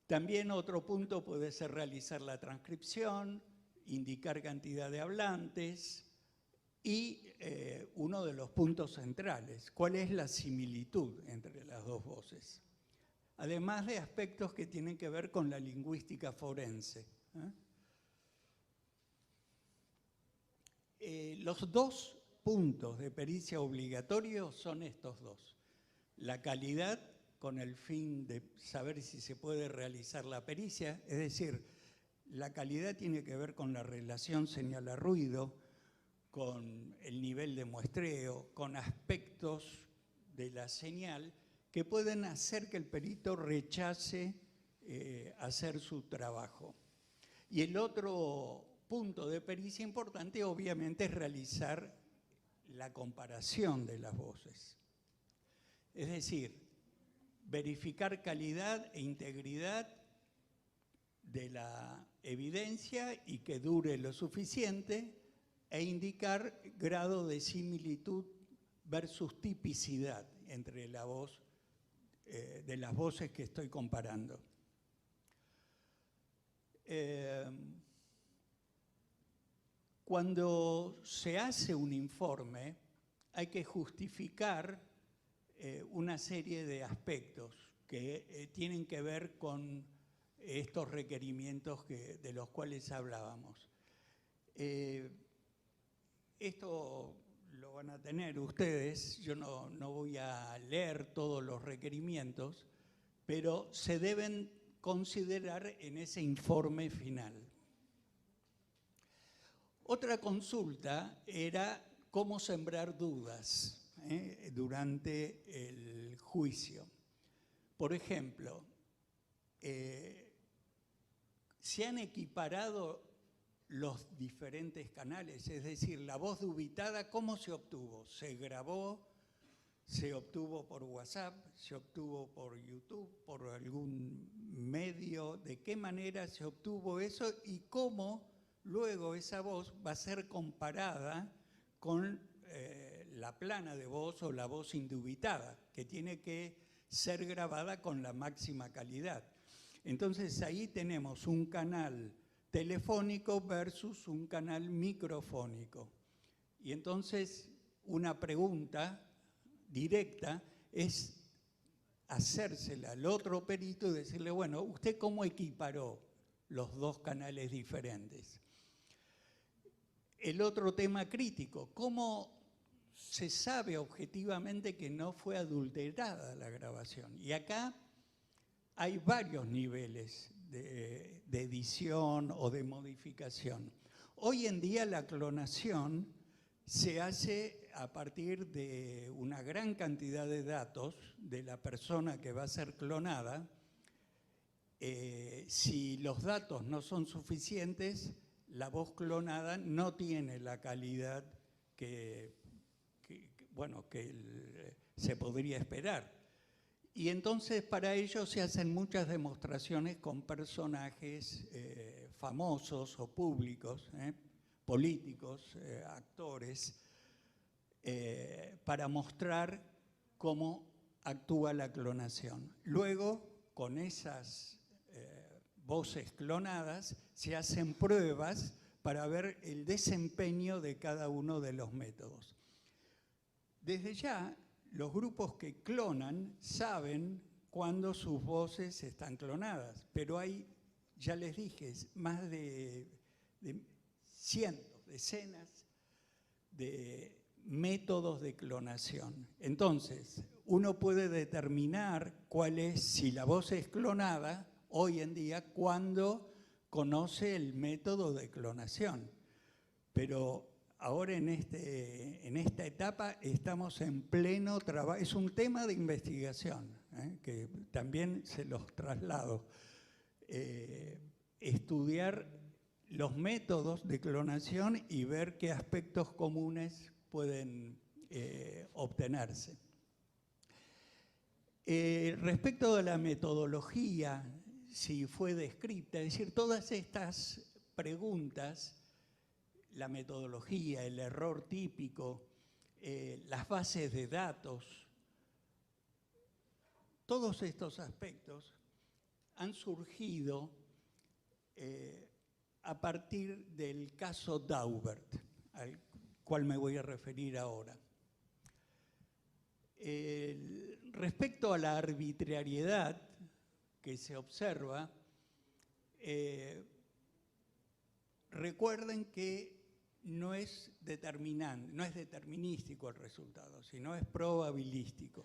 También otro punto puede ser realizar la transcripción, indicar cantidad de hablantes y uno de los puntos centrales, ¿cuál es la similitud entre las dos voces? Además de aspectos que tienen que ver con la lingüística forense. Los dos puntos de pericia obligatorios son estos dos. La calidad, con el fin de saber si se puede realizar la pericia, es decir, la calidad tiene que ver con la relación señal-ruido, con el nivel de muestreo, con aspectos de la señal que pueden hacer que el perito rechace hacer su trabajo. Y el otro punto de pericia importante, obviamente, es realizar la comparación de las voces. Es decir, verificar calidad e integridad de la evidencia y que dure lo suficiente, e indicar grado de similitud versus tipicidad entre la voz de las voces que estoy comparando. Cuando se hace un informe, hay que justificar una serie de aspectos que tienen que ver con estos requerimientos de los cuales hablábamos. Esto lo van a tener ustedes, yo no voy a leer todos los requerimientos, pero se deben considerar en ese informe final. Otra consulta era cómo sembrar dudas durante el juicio. Por ejemplo, se han equiparado los diferentes canales, es decir, la voz dubitada, ¿cómo se obtuvo? ¿Se grabó? ¿Se obtuvo por WhatsApp? ¿Se obtuvo por YouTube? ¿Por algún medio? ¿De qué manera se obtuvo eso? ¿Y cómo luego esa voz va a ser comparada con la plana de voz o la voz indubitada, que tiene que ser grabada con la máxima calidad? Entonces ahí tenemos un canal telefónico versus un canal microfónico. Y entonces una pregunta directa es hacérsela al otro perito y decirle, bueno, ¿usted cómo equiparó los dos canales diferentes? El otro tema crítico, ¿cómo se sabe objetivamente que no fue adulterada la grabación. Y acá hay varios niveles de edición o de modificación. Hoy en día la clonación se hace a partir de una gran cantidad de datos de la persona que va a ser clonada. Si los datos no son suficientes, la voz clonada no tiene la calidad que se podría esperar. Y entonces para ello se hacen muchas demostraciones con personajes famosos o públicos, políticos, actores, para mostrar cómo actúa la clonación. Luego, con esas voces clonadas, se hacen pruebas para ver el desempeño de cada uno de los métodos. Desde ya, los grupos que clonan saben cuándo sus voces están clonadas, pero hay, ya les dije, más de cientos, decenas de métodos de clonación. Entonces, uno puede determinar cuál es, si la voz es clonada, hoy en día, cuando conoce el método de clonación. Pero ahora en esta etapa estamos en pleno trabajo. Es un tema de investigación, que también se los traslado. Estudiar los métodos de clonación y ver qué aspectos comunes pueden obtenerse. Respecto de la metodología, si fue descrita, es decir, todas estas preguntas, la metodología, el error típico, las bases de datos, todos estos aspectos han surgido a partir del caso Daubert, al cual me voy a referir ahora. Respecto a la arbitrariedad que se observa, recuerden que no es determinístico el resultado, sino es probabilístico.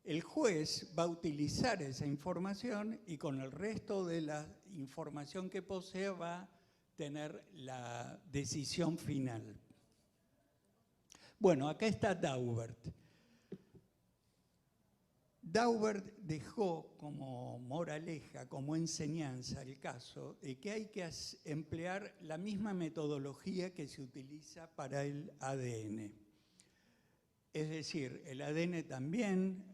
El juez va a utilizar esa información y con el resto de la información que posee va a tener la decisión final. Bueno, acá está Daubert. Daubert dejó como moraleja, como enseñanza el caso de que hay que emplear la misma metodología que se utiliza para el ADN. Es decir, el ADN también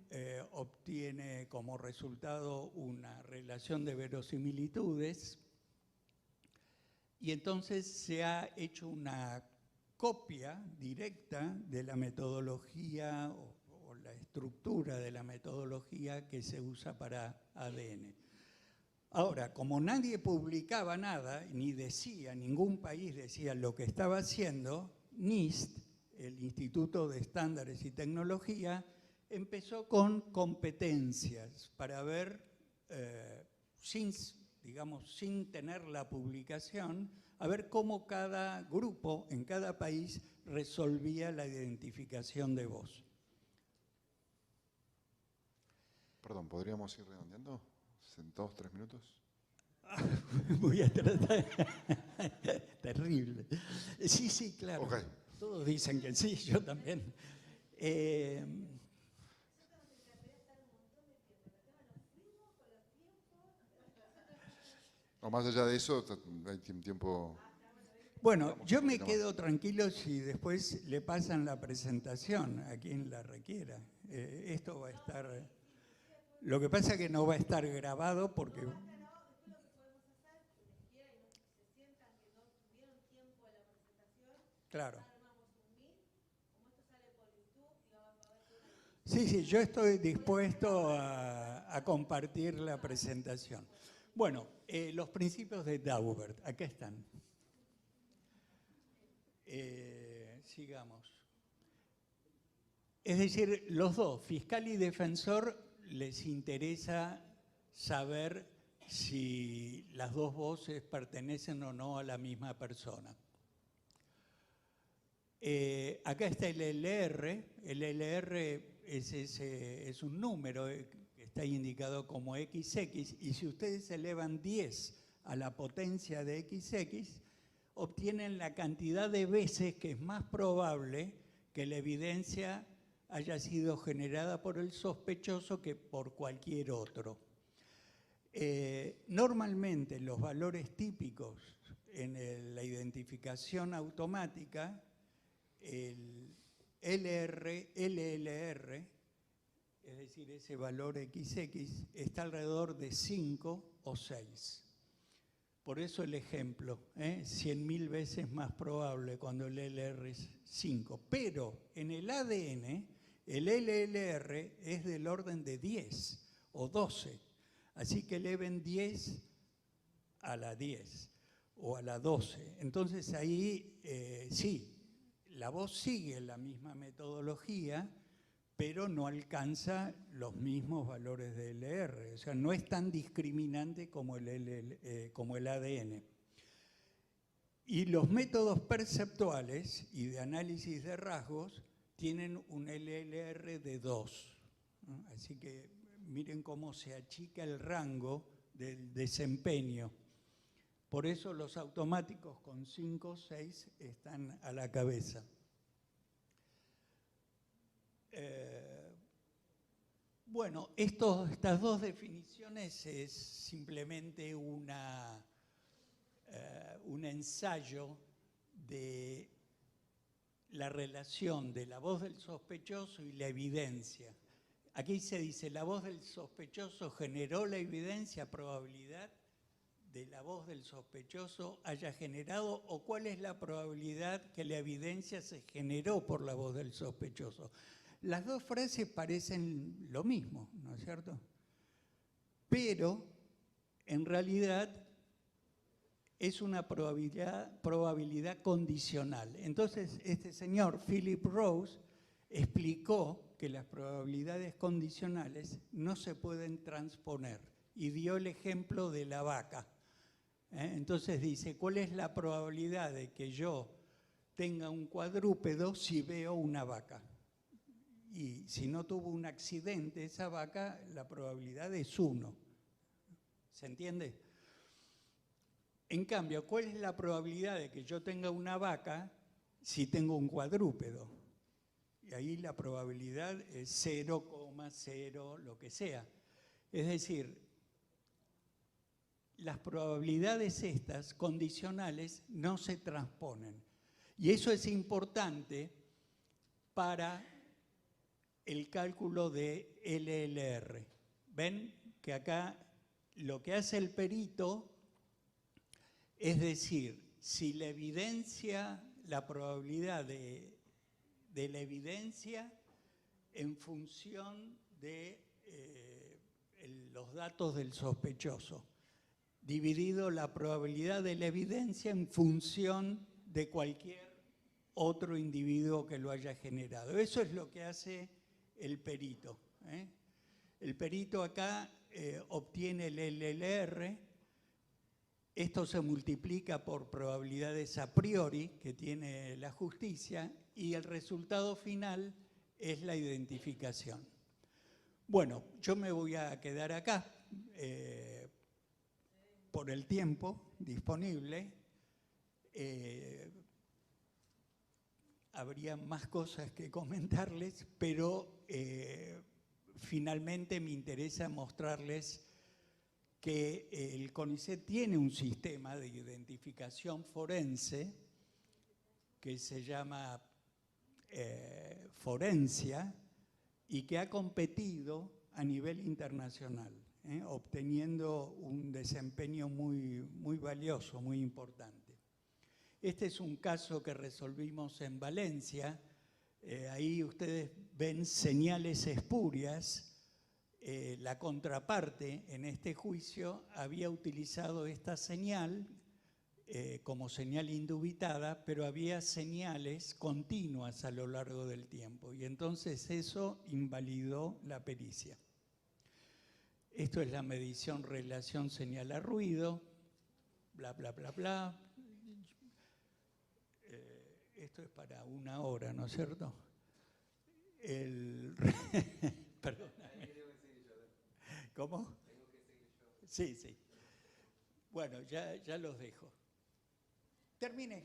obtiene como resultado una relación de verosimilitudes y entonces se ha hecho una copia directa de la metodología o la estructura de la metodología que se usa para ADN. Ahora, como nadie publicaba nada, ni decía, ningún país decía lo que estaba haciendo, NIST, el Instituto de Estándares y Tecnología, empezó con competencias para ver, sin tener la publicación, a ver cómo cada grupo en cada país resolvía la identificación de voz. Perdón, ¿podríamos ir redondeando? ¿En 2, 3 minutos? Voy a tratar. Terrible. Sí, claro. Okay. Todos dicen que sí, yo también. O más allá de eso, hay tiempo... Bueno, yo me quedo tranquilo si después le pasan la presentación a quien la requiera. Esto va a estar... Lo que pasa es que no va a estar grabado porque... Claro. Sí, yo estoy dispuesto a compartir la presentación. Bueno, los principios de Daubert, acá están. Sigamos. Es decir, los dos, fiscal y defensor, les interesa saber si las dos voces pertenecen o no a la misma persona. Acá está el LR. El LR es un número que está indicado como XX, y si ustedes elevan 10 a la potencia de XX, obtienen la cantidad de veces que es más probable que la evidencia haya sido generada por el sospechoso que por cualquier otro. Normalmente los valores típicos en la identificación automática, el LLR, es decir, ese valor XX, está alrededor de 5 o 6. Por eso el ejemplo, 100.000 veces más probable cuando el LR es 5. Pero en el ADN, el LLR es del orden de 10 o 12. Así que eleven 10 a la 10 o a la 12. Entonces ahí sí, la voz sigue la misma metodología, pero no alcanza los mismos valores de LR. O sea, no es tan discriminante como el ADN. Y los métodos perceptuales y de análisis de rasgos tienen un LLR de 2. ¿No? Así que miren cómo se achica el rango del desempeño. Por eso los automáticos con 5 o 6 están a la cabeza. Bueno, estas dos definiciones es simplemente un ensayo de la relación de la voz del sospechoso y la evidencia. Aquí se dice, la voz del sospechoso generó la evidencia, probabilidad de la voz del sospechoso haya generado, o cuál es la probabilidad que la evidencia se generó por la voz del sospechoso. Las dos frases parecen lo mismo, ¿no es cierto? Pero, en realidad, es una probabilidad condicional. Entonces, este señor, Philip Rose, explicó que las probabilidades condicionales no se pueden transponer y dio el ejemplo de la vaca. Entonces dice, ¿cuál es la probabilidad de que yo tenga un cuadrúpedo si veo una vaca? Y si no tuvo un accidente esa vaca, la probabilidad es 1. ¿Se entiende? En cambio, ¿cuál es la probabilidad de que yo tenga una vaca si tengo un cuadrúpedo? Y ahí la probabilidad es 0,0 lo que sea. Es decir, las probabilidades estas condicionales no se transponen. Y eso es importante para el cálculo de LLR. ¿Ven que acá lo que hace el perito es decir, si la evidencia, la probabilidad de la evidencia en función de los datos del sospechoso, dividido la probabilidad de la evidencia en función de cualquier otro individuo que lo haya generado. Eso es lo que hace el perito. El perito acá obtiene el LLR, esto se multiplica por probabilidades a priori que tiene la justicia y el resultado final es la identificación. Bueno, yo me voy a quedar acá por el tiempo disponible. Habría más cosas que comentarles, pero finalmente me interesa mostrarles que el CONICET tiene un sistema de identificación forense que se llama Forensia y que ha competido a nivel internacional, obteniendo un desempeño muy valioso, muy importante. Este es un caso que resolvimos en Valencia. Ahí ustedes ven señales espurias. La contraparte en este juicio había utilizado esta señal como señal indubitada, pero había señales continuas a lo largo del tiempo y entonces eso invalidó la pericia. Esto es la medición relación señal a ruido, bla, bla, bla, bla. Esto es para 1 hora, ¿no es cierto? Perdóname. ¿Cómo? Tengo que seguir yo. Sí, sí. Bueno, ya los dejo. Terminé.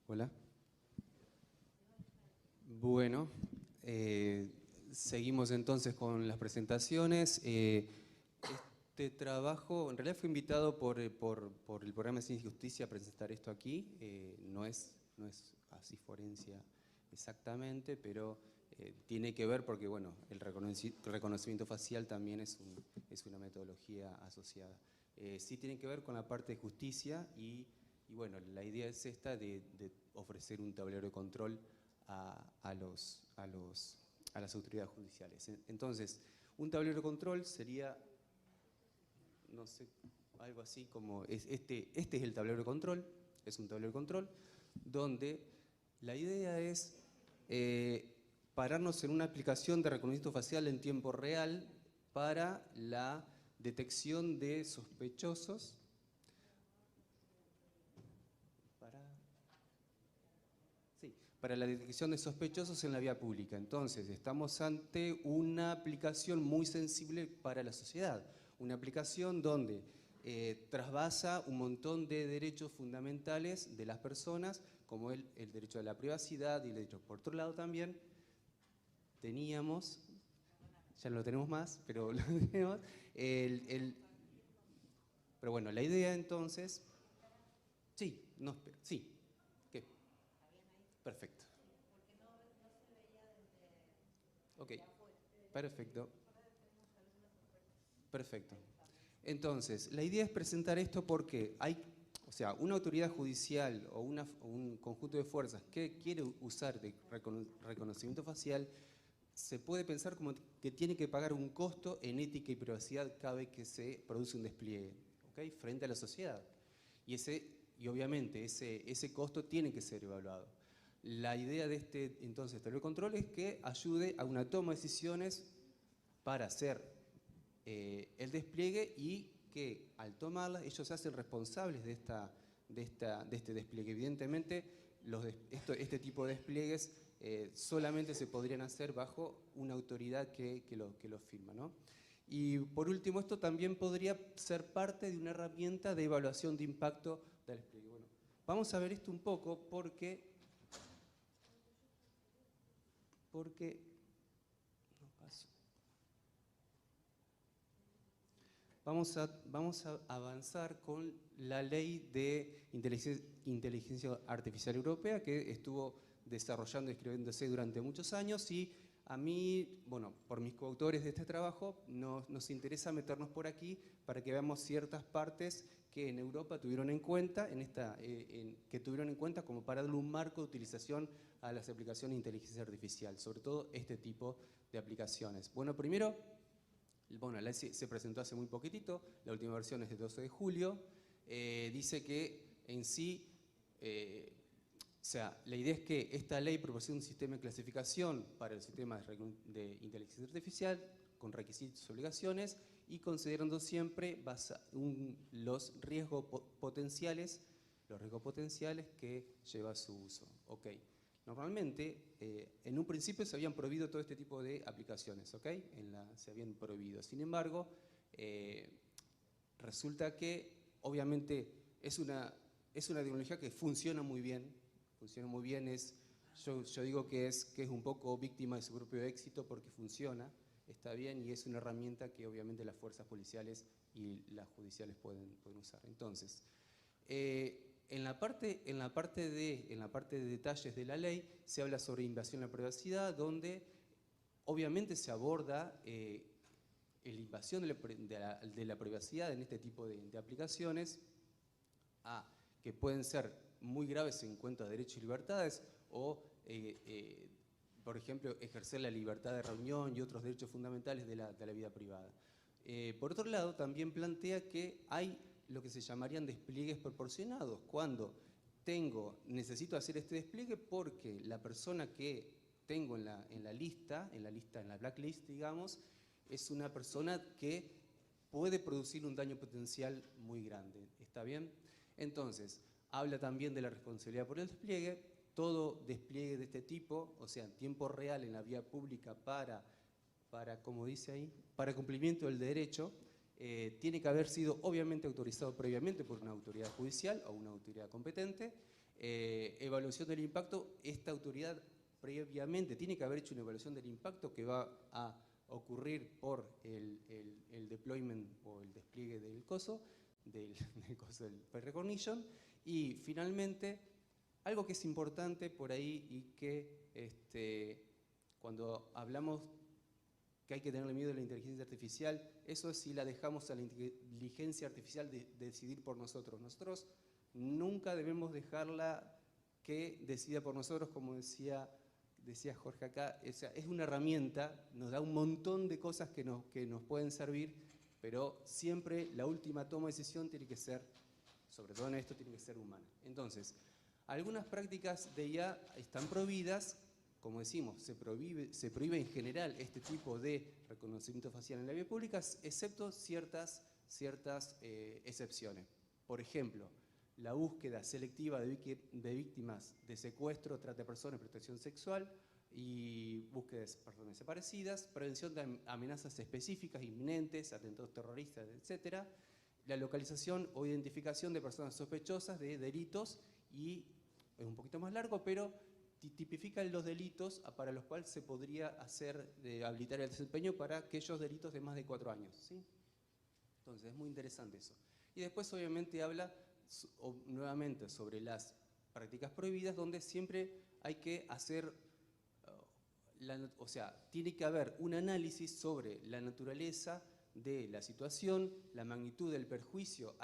Hola. Bueno, seguimos entonces con las presentaciones. Este trabajo, en realidad fue invitado por el programa de Ciencia y Justicia a presentar esto aquí. No es así forencia exactamente, pero tiene que ver porque, bueno, el reconocimiento facial también es una metodología asociada. Sí tiene que ver con la parte de justicia y bueno, la idea es esta de ofrecer un tablero de control a las autoridades judiciales. Entonces, un tablero de control sería, no sé, algo así como, este es el tablero de control, es un tablero de control, donde la idea es pararnos en una aplicación de reconocimiento facial en tiempo real para la detección de sospechosos. Para la detección de sospechosos en la vía pública. Entonces, estamos ante una aplicación muy sensible para la sociedad. Una aplicación donde trasvasa un montón de derechos fundamentales de las personas, como el derecho a la privacidad y el derecho. Por otro lado también teníamos, ya no lo tenemos más, pero lo tenemos, pero bueno, la idea entonces, sí, no, espera, sí. Perfecto. Ok, perfecto. Perfecto. Entonces, la idea es presentar esto porque hay, o sea, una autoridad judicial o un conjunto de fuerzas que quiere usar de reconocimiento facial, se puede pensar como que tiene que pagar un costo en ética y privacidad cada vez que se produce un despliegue, ¿okay? Frente a la sociedad. Y obviamente ese costo tiene que ser evaluado. La idea de este entonces tablero de control es que ayude a una toma de decisiones para hacer el despliegue y que al tomarlas ellos se hacen responsables de este despliegue. Evidentemente este tipo de despliegues solamente se podrían hacer bajo una autoridad que lo firma, ¿no? Y por último, esto también podría ser parte de una herramienta de evaluación de impacto del despliegue. Bueno, vamos a ver esto un poco porque no paso. Vamos a avanzar con la ley de inteligencia artificial europea que estuvo desarrollando y escribiéndose durante muchos años y a mí, bueno, por mis coautores de este trabajo, nos interesa meternos por aquí para que veamos ciertas partes que en Europa tuvieron en cuenta, que tuvieron en cuenta como para darle un marco de utilización a las aplicaciones de inteligencia artificial, sobre todo este tipo de aplicaciones. Bueno, primero, la ley se presentó hace muy poquitito, la última versión es del 12 de julio, dice que en sí, o sea, la idea es que esta ley proporciona un sistema de clasificación para el sistema de inteligencia artificial con requisitos y obligaciones y considerando siempre los riesgos potenciales que lleva a su uso. Okay. Normalmente, en un principio se habían prohibido todo este tipo de aplicaciones, ¿okay? Se habían prohibido. Sin embargo, resulta que obviamente es una tecnología que funciona muy bien, es yo digo que es un poco víctima de su propio éxito porque funciona, está bien, y es una herramienta que obviamente las fuerzas policiales y las judiciales pueden usar. Entonces, en la parte de detalles de la ley se habla sobre invasión a la privacidad, donde obviamente se aborda la invasión de la privacidad en este tipo de aplicaciones, que pueden ser muy graves en cuanto a derechos y libertades, o, por ejemplo, ejercer la libertad de reunión y otros derechos fundamentales de la vida privada. Por otro lado, también plantea que hay lo que se llamarían despliegues proporcionados, cuando necesito hacer este despliegue porque la persona que tengo en la blacklist, digamos, es una persona que puede producir un daño potencial muy grande. ¿Está bien? Entonces, habla también de la responsabilidad por el despliegue. Todo despliegue de este tipo, o sea, en tiempo real en la vía pública para como dice ahí, para cumplimiento del derecho, tiene que haber sido obviamente autorizado previamente por una autoridad judicial o una autoridad competente. Evaluación del impacto, esta autoridad previamente tiene que haber hecho una evaluación del impacto que va a ocurrir por el deployment o el despliegue del coso, del face recognition. Y finalmente, algo que es importante por ahí y que cuando hablamos que hay que tenerle miedo a la inteligencia artificial, eso es si la dejamos a la inteligencia artificial de decidir por nosotros. Nosotros nunca debemos dejarla que decida por nosotros, como decía Jorge acá. O sea, es una herramienta, nos da un montón de cosas que nos pueden servir, pero siempre la última toma de decisión tiene que ser, sobre todo en esto, tiene que ser humana. Entonces, algunas prácticas de IA están prohibidas. Como decimos, se prohíbe en general este tipo de reconocimiento facial en la vía pública, excepto ciertas excepciones. Por ejemplo, la búsqueda selectiva de víctimas de secuestro, trata de personas, protección sexual y búsqueda de personas desaparecidas, prevención de amenazas específicas, inminentes, atentados terroristas, etc. La localización o identificación de personas sospechosas de delitos, y es un poquito más largo, pero tipifica los delitos para los cuales se podría habilitar el desempeño para aquellos delitos de más de 4 años. ¿Sí? Entonces, es muy interesante eso. Y después, obviamente, habla nuevamente sobre las prácticas prohibidas, donde siempre hay que hacer, o sea, tiene que haber un análisis sobre la naturaleza de la situación, la magnitud del perjuicio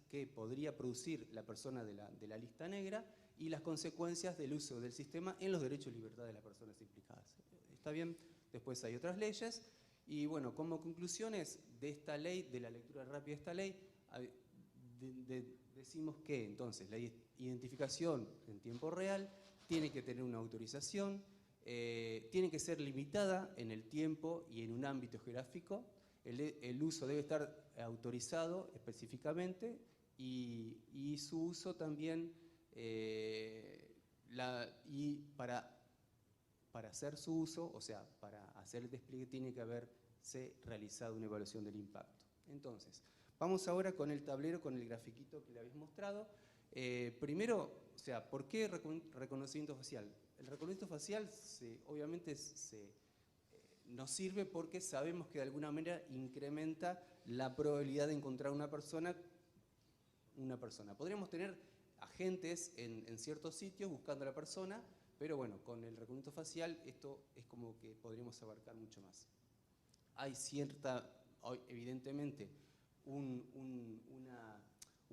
que podría producir la persona de la lista negra, y las consecuencias del uso del sistema en los derechos y libertades de las personas implicadas. ¿Está bien? Después hay otras leyes. Y bueno, como conclusiones de esta ley, de la lectura rápida de esta ley, decimos que entonces la identificación en tiempo real tiene que tener una autorización, tiene que ser limitada en el tiempo y en un ámbito geográfico, el uso debe estar autorizado específicamente, y su uso también, y para hacer su uso, o sea, para hacer el despliegue, tiene que haberse realizado una evaluación del impacto. Entonces, vamos ahora con el tablero, con el grafiquito que le habéis mostrado. Primero, o sea, ¿por qué reconocimiento facial? El reconocimiento facial obviamente nos sirve porque sabemos que de alguna manera incrementa la probabilidad de encontrar una persona. Podríamos tener agentes en ciertos sitios buscando a la persona, pero bueno, con el reconocimiento facial esto es como que podríamos abarcar mucho más. Hay evidentemente, un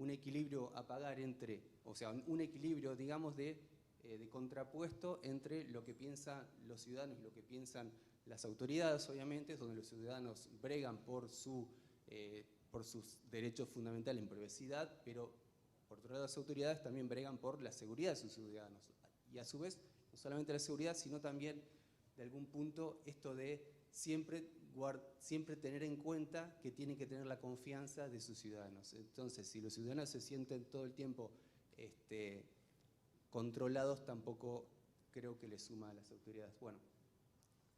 equilibrio a pagar entre, o sea, un equilibrio, digamos, de contrapuesto entre lo que piensan los ciudadanos y lo que piensan las autoridades, obviamente, donde los ciudadanos bregan por sus derechos fundamentales en privacidad, pero por otro lado las autoridades también bregan por la seguridad de sus ciudadanos. Y a su vez, no solamente la seguridad, sino también, de algún punto, esto de siempre tener en cuenta que tienen que tener la confianza de sus ciudadanos. Entonces, si los ciudadanos se sienten todo el tiempo controlados, tampoco creo que les suma a las autoridades. Bueno,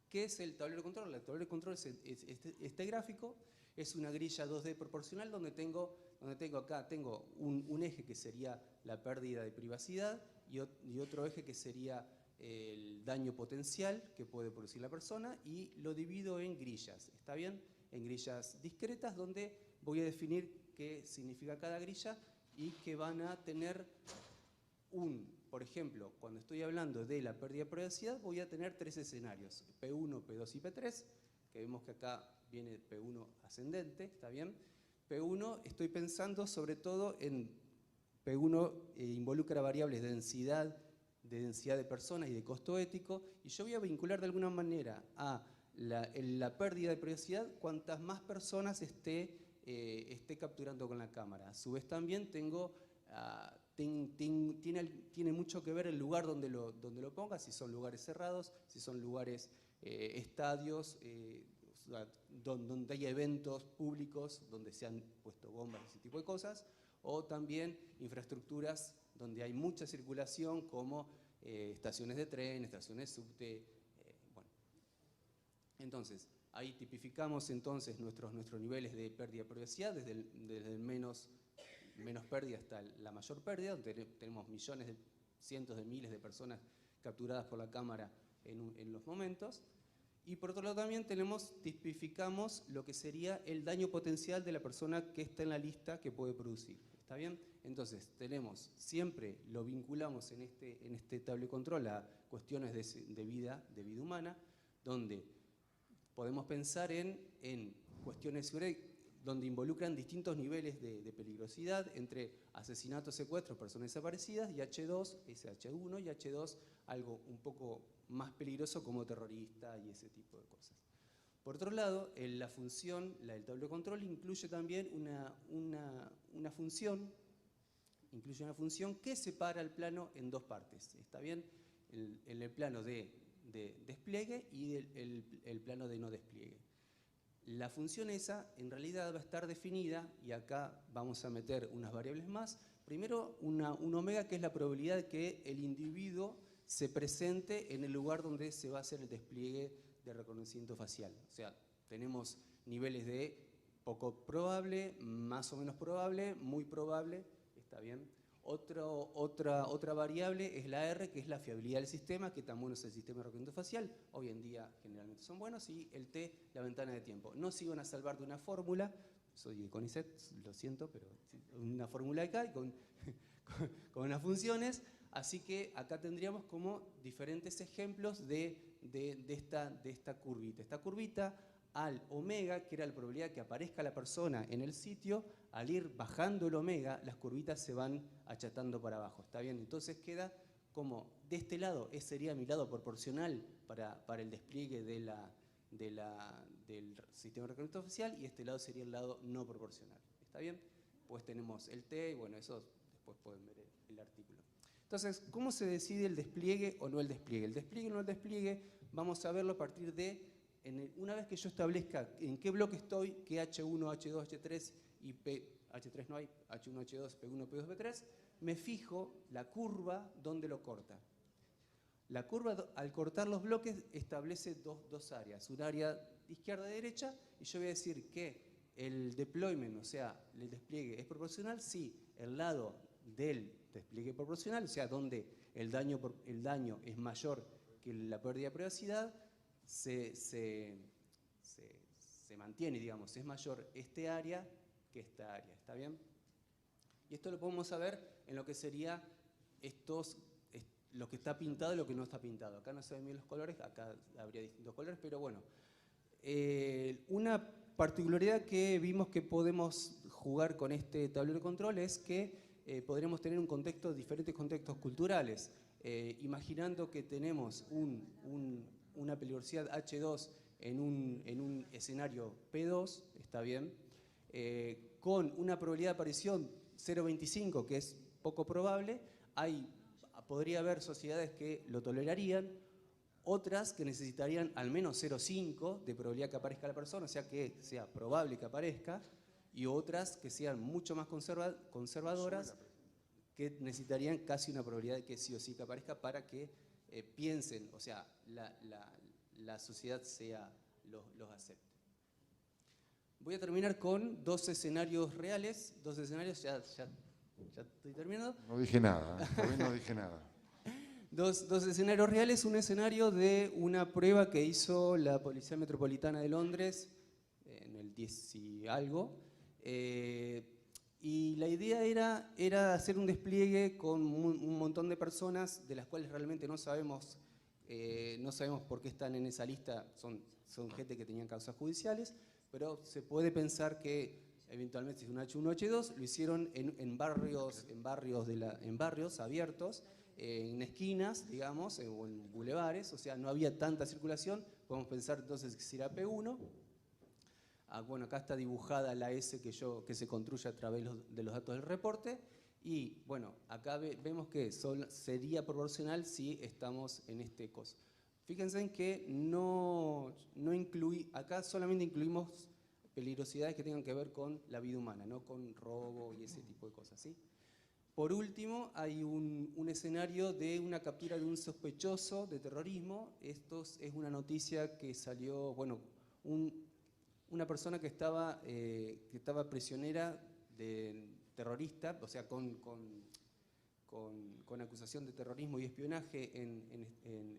¿qué es el tablero de control? El tablero de control es este gráfico, es una grilla 2D proporcional donde tengo un eje que sería la pérdida de privacidad y otro eje que sería el daño potencial que puede producir la persona y lo divido en grillas, ¿está bien? En grillas discretas donde voy a definir qué significa cada grilla y que van a tener por ejemplo, cuando estoy hablando de la pérdida de privacidad, voy a tener 3 escenarios, P1, P2 y P3, que vemos que acá viene P1 ascendente, ¿está bien? P1 estoy pensando sobre todo en P1 involucra variables de densidad de personas y de costo ético, y yo voy a vincular de alguna manera a la pérdida de privacidad cuantas más personas esté capturando con la cámara. A su vez también tiene mucho que ver el lugar donde lo ponga, si son lugares cerrados, si son lugares, estadios, donde hay eventos públicos, donde se han puesto bombas, ese tipo de cosas, o también infraestructuras donde hay mucha circulación, como estaciones de tren, estaciones de subte, bueno. Entonces, ahí tipificamos entonces nuestros niveles de pérdida de privacidad, desde el menos pérdida hasta la mayor pérdida, donde tenemos cientos de miles de personas capturadas por la cámara en los momentos. Y por otro lado también tipificamos lo que sería el daño potencial de la persona que está en la lista que puede producir. ¿Está bien? Entonces, siempre lo vinculamos en este tabla de control a cuestiones de vida humana, donde podemos pensar en cuestiones de seguridad donde involucran distintos niveles de peligrosidad entre asesinatos, secuestros, personas desaparecidas, y H2, H1 y H2, algo un poco más peligroso como terrorista y ese tipo de cosas. Por otro lado, la función, la del tablero de control, incluye también una función que separa el plano en 2 partes. ¿Está bien? En el plano de despliegue y el plano de no despliegue. La función esa en realidad va a estar definida, y acá vamos a meter unas variables más. Primero, un omega, que es la probabilidad de que el individuo se presente en el lugar donde se va a hacer el despliegue de reconocimiento facial. O sea, tenemos niveles de poco probable, más o menos probable, muy probable, ¿está bien? Otra variable es la R, que es la fiabilidad del sistema, que tan bueno es el sistema de reconocimiento facial. Hoy en día generalmente son buenos. Y el T, la ventana de tiempo. No se iban a salvar de una fórmula, soy de CONICET, lo siento, pero una fórmula acá con unas funciones. Así que acá tendríamos como diferentes ejemplos de esta curvita. Esta curvita al omega, que era la probabilidad de que aparezca la persona en el sitio, al ir bajando el omega, las curvitas se van achatando para abajo. ¿Está bien? Entonces queda como, de este lado, ese sería mi lado proporcional para el despliegue del sistema de reconocimiento facial, y este lado sería el lado no proporcional. ¿Está bien? Pues tenemos el T, y bueno, eso después pueden ver el artículo. Entonces, ¿cómo se decide el despliegue o no el despliegue? El despliegue o no el despliegue vamos a verlo a partir de, una vez que yo establezca en qué bloque estoy, qué H1, H2, H3 y H3 no hay, H1, H2, P1, P2, P3, me fijo la curva donde lo corta. La curva, al cortar los bloques, establece dos áreas, un área izquierda y derecha, y yo voy a decir que el deployment, o sea, el despliegue es proporcional si el lado del despliegue proporcional, o sea, donde el daño es mayor que la pérdida de privacidad, se mantiene, digamos, es mayor este área que esta área. ¿Está bien? Y esto lo podemos saber en lo que sería lo que está pintado y lo que no está pintado. Acá no se ven bien los colores, acá habría distintos colores, pero bueno. Una particularidad que vimos que podemos jugar con este tablero de control es que podremos tener diferentes contextos culturales. Imaginando que tenemos una peligrosidad H2 en un escenario P2, ¿está bien? Con una probabilidad de aparición 0,25, que es poco probable, podría haber sociedades que lo tolerarían, otras que necesitarían al menos 0,5 de probabilidad que aparezca la persona, o sea que sea probable que aparezca, y otras que sean mucho más conservadoras, que necesitarían casi una probabilidad de que sí o sí que aparezca para que piensen, o sea, la sociedad los acepte. Voy a terminar con 2 escenarios reales, 2 escenarios, ya estoy terminando. No dije nada, todavía no dije nada. Dos escenarios reales. Un escenario de una prueba que hizo la Policía Metropolitana de Londres en el 10 y algo. Y la idea era hacer un despliegue con un montón de personas de las cuales realmente no sabemos por qué están en esa lista. Son gente que tenían causas judiciales, pero se puede pensar que eventualmente, si es un H1 o H2, lo hicieron en barrios abiertos, en esquinas, digamos, o en bulevares, o sea, no había tanta circulación. Podemos pensar entonces que será P1. Bueno, acá está dibujada la S que se construye a través de los datos del reporte. Y bueno, acá vemos que sería proporcional si estamos en este coso. Fíjense en que acá solamente incluimos peligrosidades que tengan que ver con la vida humana, no con robo y ese tipo de cosas, ¿sí? Por último, hay un escenario de una captura de un sospechoso de terrorismo. Esto es una noticia que salió, bueno, una persona que estaba prisionera de terrorista, o sea, con acusación de terrorismo y espionaje en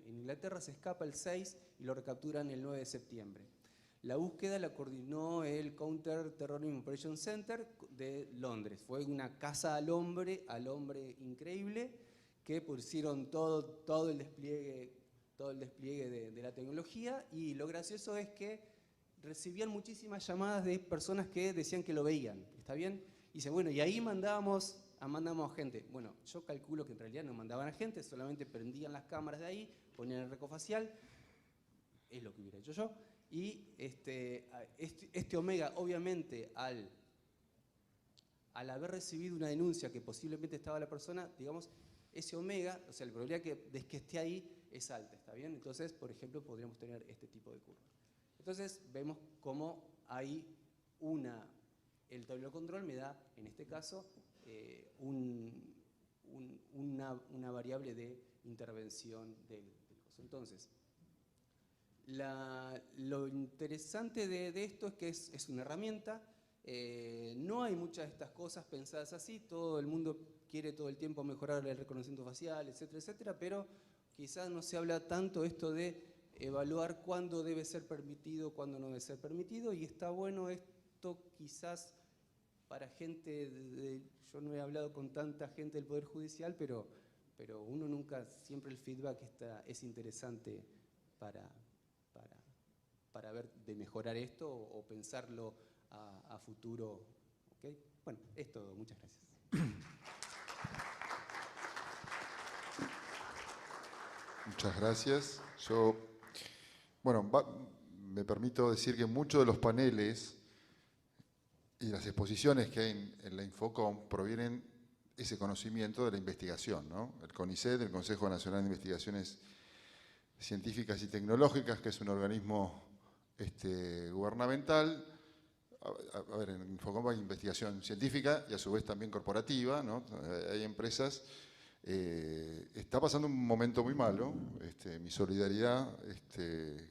Inglaterra, se escapa el 6 y lo recapturan el 9 de septiembre. La búsqueda la coordinó el Counter Terrorism Operations Center de Londres. Fue una caza al hombre increíble, que pusieron todo el despliegue de la tecnología, y lo gracioso es que recibían muchísimas llamadas de personas que decían que lo veían, ¿está bien? Y dice, bueno, y ahí mandamos gente. Bueno, yo calculo que en realidad no mandaban a gente, solamente prendían las cámaras de ahí, ponían el recofacial, es lo que hubiera hecho yo. Y este Omega, obviamente, al haber recibido una denuncia que posiblemente estaba la persona, digamos, ese Omega, o sea, la probabilidad de que esté ahí es alta, ¿está bien? Entonces, por ejemplo, podríamos tener este tipo de curva. Entonces, vemos cómo hay el tablero de control me da, en este caso, una variable de intervención del coso. Entonces, lo interesante de esto es que es una herramienta. No hay muchas de estas cosas pensadas así. Todo el mundo quiere todo el tiempo mejorar el reconocimiento facial, etcétera, etcétera, pero quizás no se habla tanto esto de evaluar cuándo debe ser permitido, cuándo no debe ser permitido, y está bueno esto quizás para gente yo no he hablado con tanta gente del Poder Judicial, pero uno nunca, siempre el feedback es interesante para ver de mejorar esto o pensarlo a futuro. ¿Okay? Bueno, es todo. Muchas gracias. Muchas gracias. Me permito decir que muchos de los paneles y las exposiciones que hay en la Infocom provienen ese conocimiento de la investigación, ¿no? El CONICET, el Consejo Nacional de Investigaciones Científicas y Tecnológicas, que es un organismo gubernamental. A ver, en Infocom hay investigación científica y a su vez también corporativa, ¿no? Hay empresas. Está pasando un momento muy malo, mi solidaridad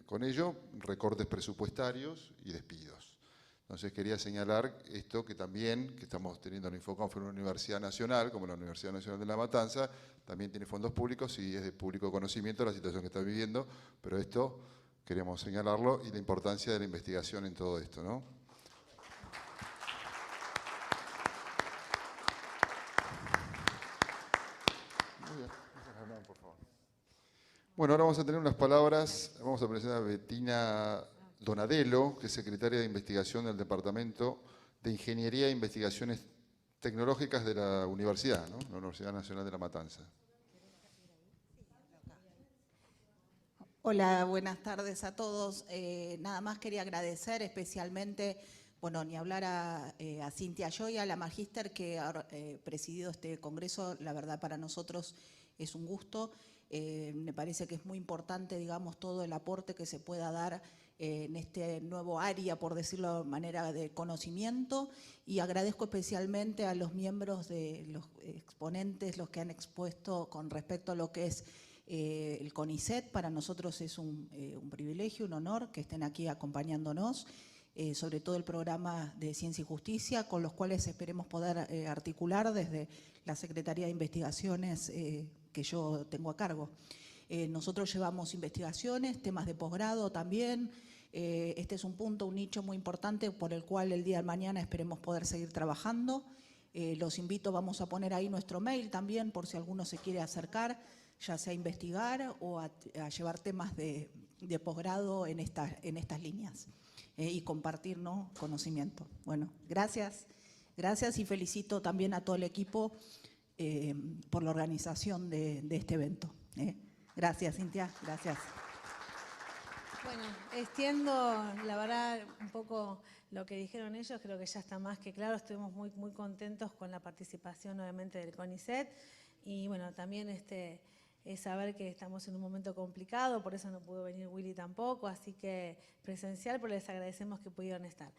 con ello, recortes presupuestarios y despidos. Entonces quería señalar esto que también, que estamos teniendo en Infocom, en una universidad nacional, como la Universidad Nacional de La Matanza, también tiene fondos públicos y es de público conocimiento la situación que está viviendo, pero esto queríamos señalarlo y la importancia de la investigación en todo esto, ¿no? Muy bien, por favor. Bueno, ahora vamos a tener unas palabras, vamos a presentar a Bettina Donadelo, que es secretaria de Investigación del Departamento de Ingeniería e Investigaciones Tecnológicas de la Universidad, ¿no? La Universidad Nacional de La Matanza. Hola, buenas tardes a todos. Nada más quería agradecer especialmente, bueno, ni hablar a Cintia Joya, la magíster que ha presidido este congreso. La verdad, para nosotros es un gusto. Me parece que es muy importante, digamos, todo el aporte que se pueda dar en este nuevo área, por decirlo de manera de conocimiento, y agradezco especialmente a los miembros de los exponentes, los que han expuesto con respecto a lo que es el CONICET. Para nosotros es un privilegio, un honor que estén aquí acompañándonos, sobre todo el programa de Ciencia y Justicia, con los cuales esperemos poder articular desde la Secretaría de Investigaciones que yo tengo a cargo. Nosotros llevamos investigaciones, temas de posgrado también. Este es un punto, un nicho muy importante por el cual el día de mañana esperemos poder seguir trabajando. Los invito, vamos a poner ahí nuestro mail también por si alguno se quiere acercar, ya sea a investigar o a llevar temas de posgrado en estas líneas y compartir, ¿no?, conocimiento. Bueno, gracias y felicito también a todo el equipo por la organización de este evento. Gracias, Cintia, gracias. Bueno, extiendo, la verdad, un poco lo que dijeron ellos, creo que ya está más que claro, estuvimos muy, muy contentos con la participación, obviamente, del CONICET, y bueno, también es saber que estamos en un momento complicado, por eso no pudo venir Willy tampoco, así que presencial, pero les agradecemos que pudieron estar.